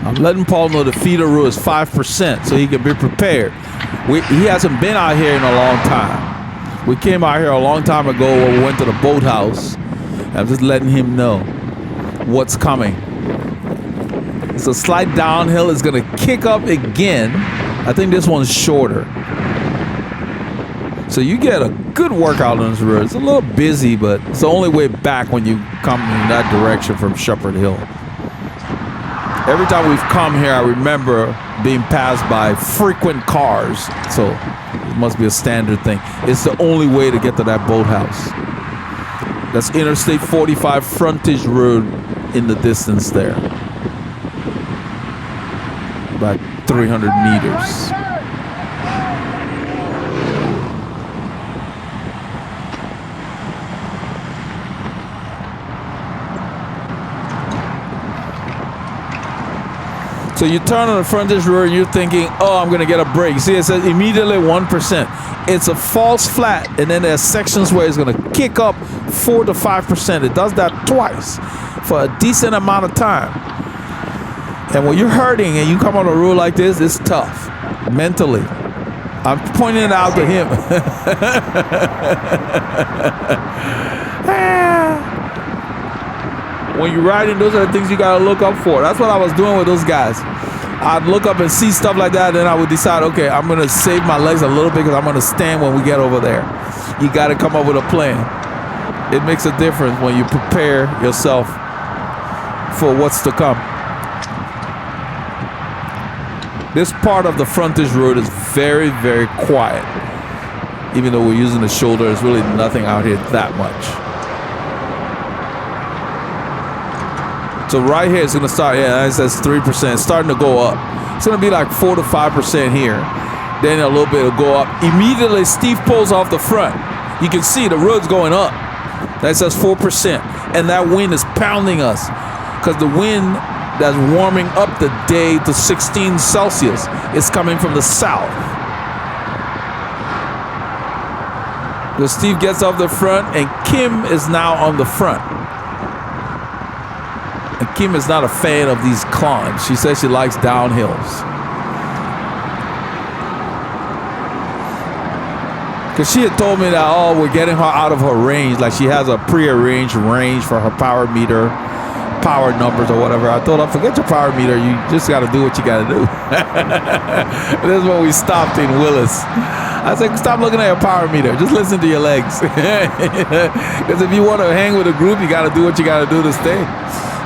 I'm letting Paul know the feeder rule is 5% so he can be prepared. He hasn't been out here in a long time. We came out here a long time ago when we went to the boathouse. I'm just letting him know what's coming. It's a slight downhill. It's going to kick up again. I think this one's shorter. So you get a good workout on this road. It's a little busy, but it's the only way back when you come in that direction from Shepherd Hill. Every time we've come here, I remember being passed by frequent cars. So it must be a standard thing. It's the only way to get to that boathouse. That's Interstate 45 frontage road in the distance there. About 300 meters. So you turn on the frontage road and you're thinking, oh, I'm going to get a break. See, it says immediately 1%. It's a false flat, and then there's sections where it's going to kick up 4 to 5%. It does that twice for a decent amount of time. And when you're hurting and you come on a road like this, it's tough mentally. I'm pointing it out to him. When you're riding, those are the things you gotta look up for. That's what I was doing with those guys. I'd look up and see stuff like that, and then I would decide, okay, I'm gonna save my legs a little bit because I'm gonna stand when we get over there. You gotta come up with a plan. It makes a difference when you prepare yourself for what's to come. This part of the frontage road is very, very quiet. Even though we're using the shoulder, there's really nothing out here that much. So right here, it's going to start, it says 3%. It's starting to go up. It's going to be like 4 to 5% here. Then a little bit will go up. Immediately, Steve pulls off the front. You can see the road's going up. That says 4%. And that wind is pounding us. Because the wind that's warming up the day to 16 Celsius is coming from the south. So Steve gets off the front, and Kim is now on the front. And Kim is not a fan of these climbs. She says she likes downhills. Because she had told me that, oh, we're getting her out of her range. Like she has a prearranged range for her power meter, power numbers or whatever. I told her, forget your power meter. You just got to do what you got to do. This is when we stopped in Willis. I said, stop looking at your power meter. Just listen to your legs. Because if you want to hang with a group, you got to do what you got to do to stay.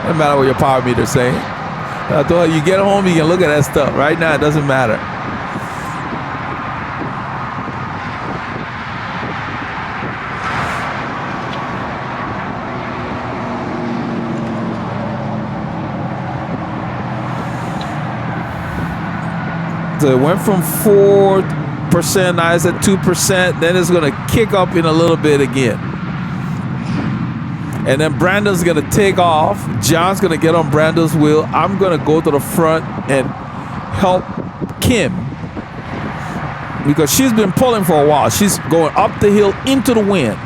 Doesn't matter what your power meter's saying. I thought you get home, you can look at that stuff. Right now, it doesn't matter. So it went from 4%, now it's at 2%, then it's gonna kick up in a little bit again. And then Brandon's gonna take off. John's gonna get on Brandon's wheel. I'm gonna go to the front and help Kim because she's been pulling for a while. She's going up the hill into the wind.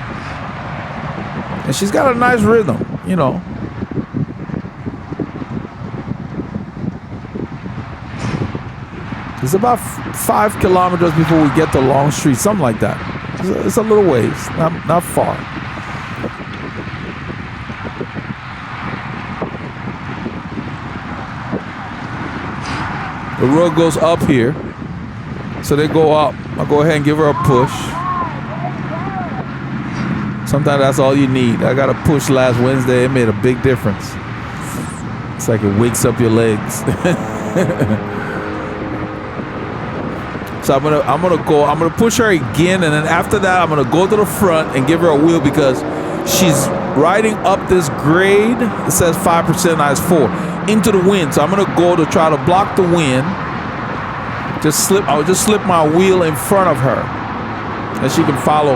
And she's got a nice rhythm, you know. It's about 5 kilometers before we get to Long Street, something like that. It's a little ways, not far. The road goes up here, so they go up. I'll go ahead and give her a push. Sometimes that's all you need. I got a push last Wednesday. It made a big difference. It's like it wakes up your legs. So I'm gonna push her again, and then after that, I'm gonna go to the front and give her a wheel because she's riding up this grade. It says 5%, now it's 4 into the wind. So I'm gonna go to try to block the wind. I'll just slip my wheel in front of her, and she can follow.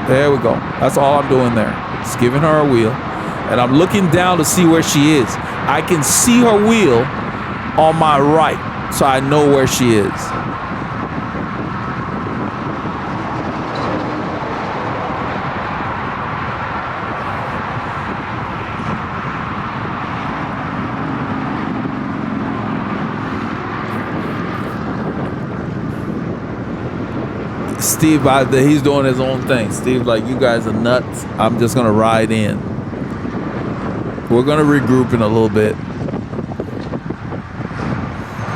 There we go. That's all I'm doing there. Just giving her a wheel, and I'm looking down to see where she is. I can see her wheel on my right, so I know where she is. Steve out there, he's doing his own thing. Steve's like, you guys are nuts. I'm just gonna ride in. We're gonna regroup in a little bit.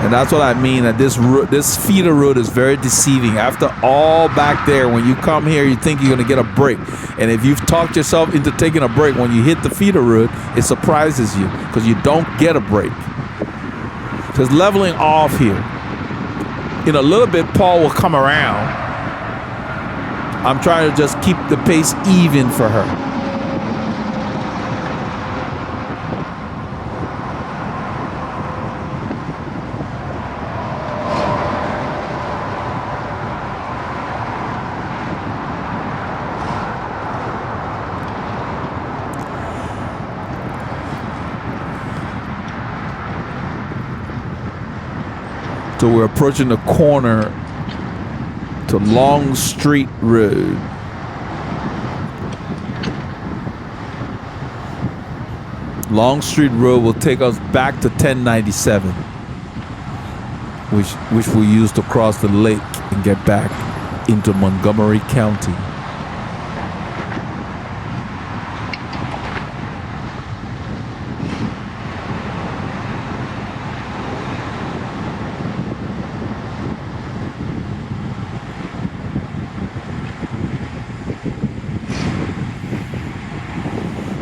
And that's what I mean, that this feeder road is very deceiving. After all back there, when you come here, you think you're gonna get a break. And if you've talked yourself into taking a break, when you hit the feeder road, it surprises you because you don't get a break. So it's leveling off here. In a little bit, Paul will come around. I'm trying to just keep the pace even for her. So we're approaching the corner to Long Street Road. Long Street Road will take us back to 1097, which we use to cross the lake and get back into Montgomery County.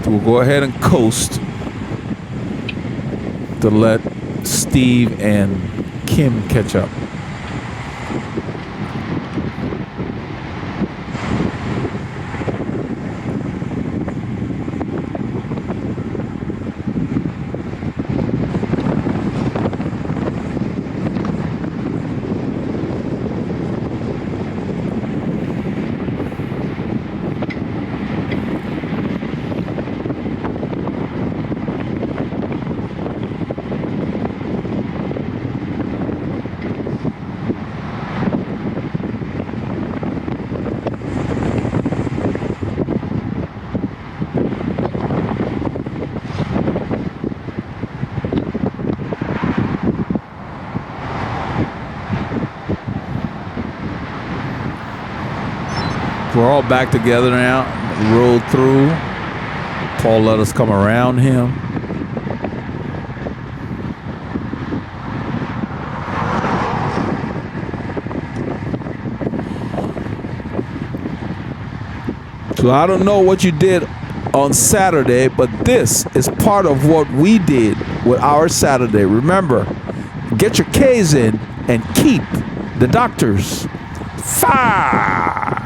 We'll go ahead and coast to let Steve and Kim catch up. We're all back together now. Rolled through. Paul let us come around him. So I don't know what you did on Saturday, but this is part of what we did with our Saturday. Remember, get your K's in and keep the doctors far.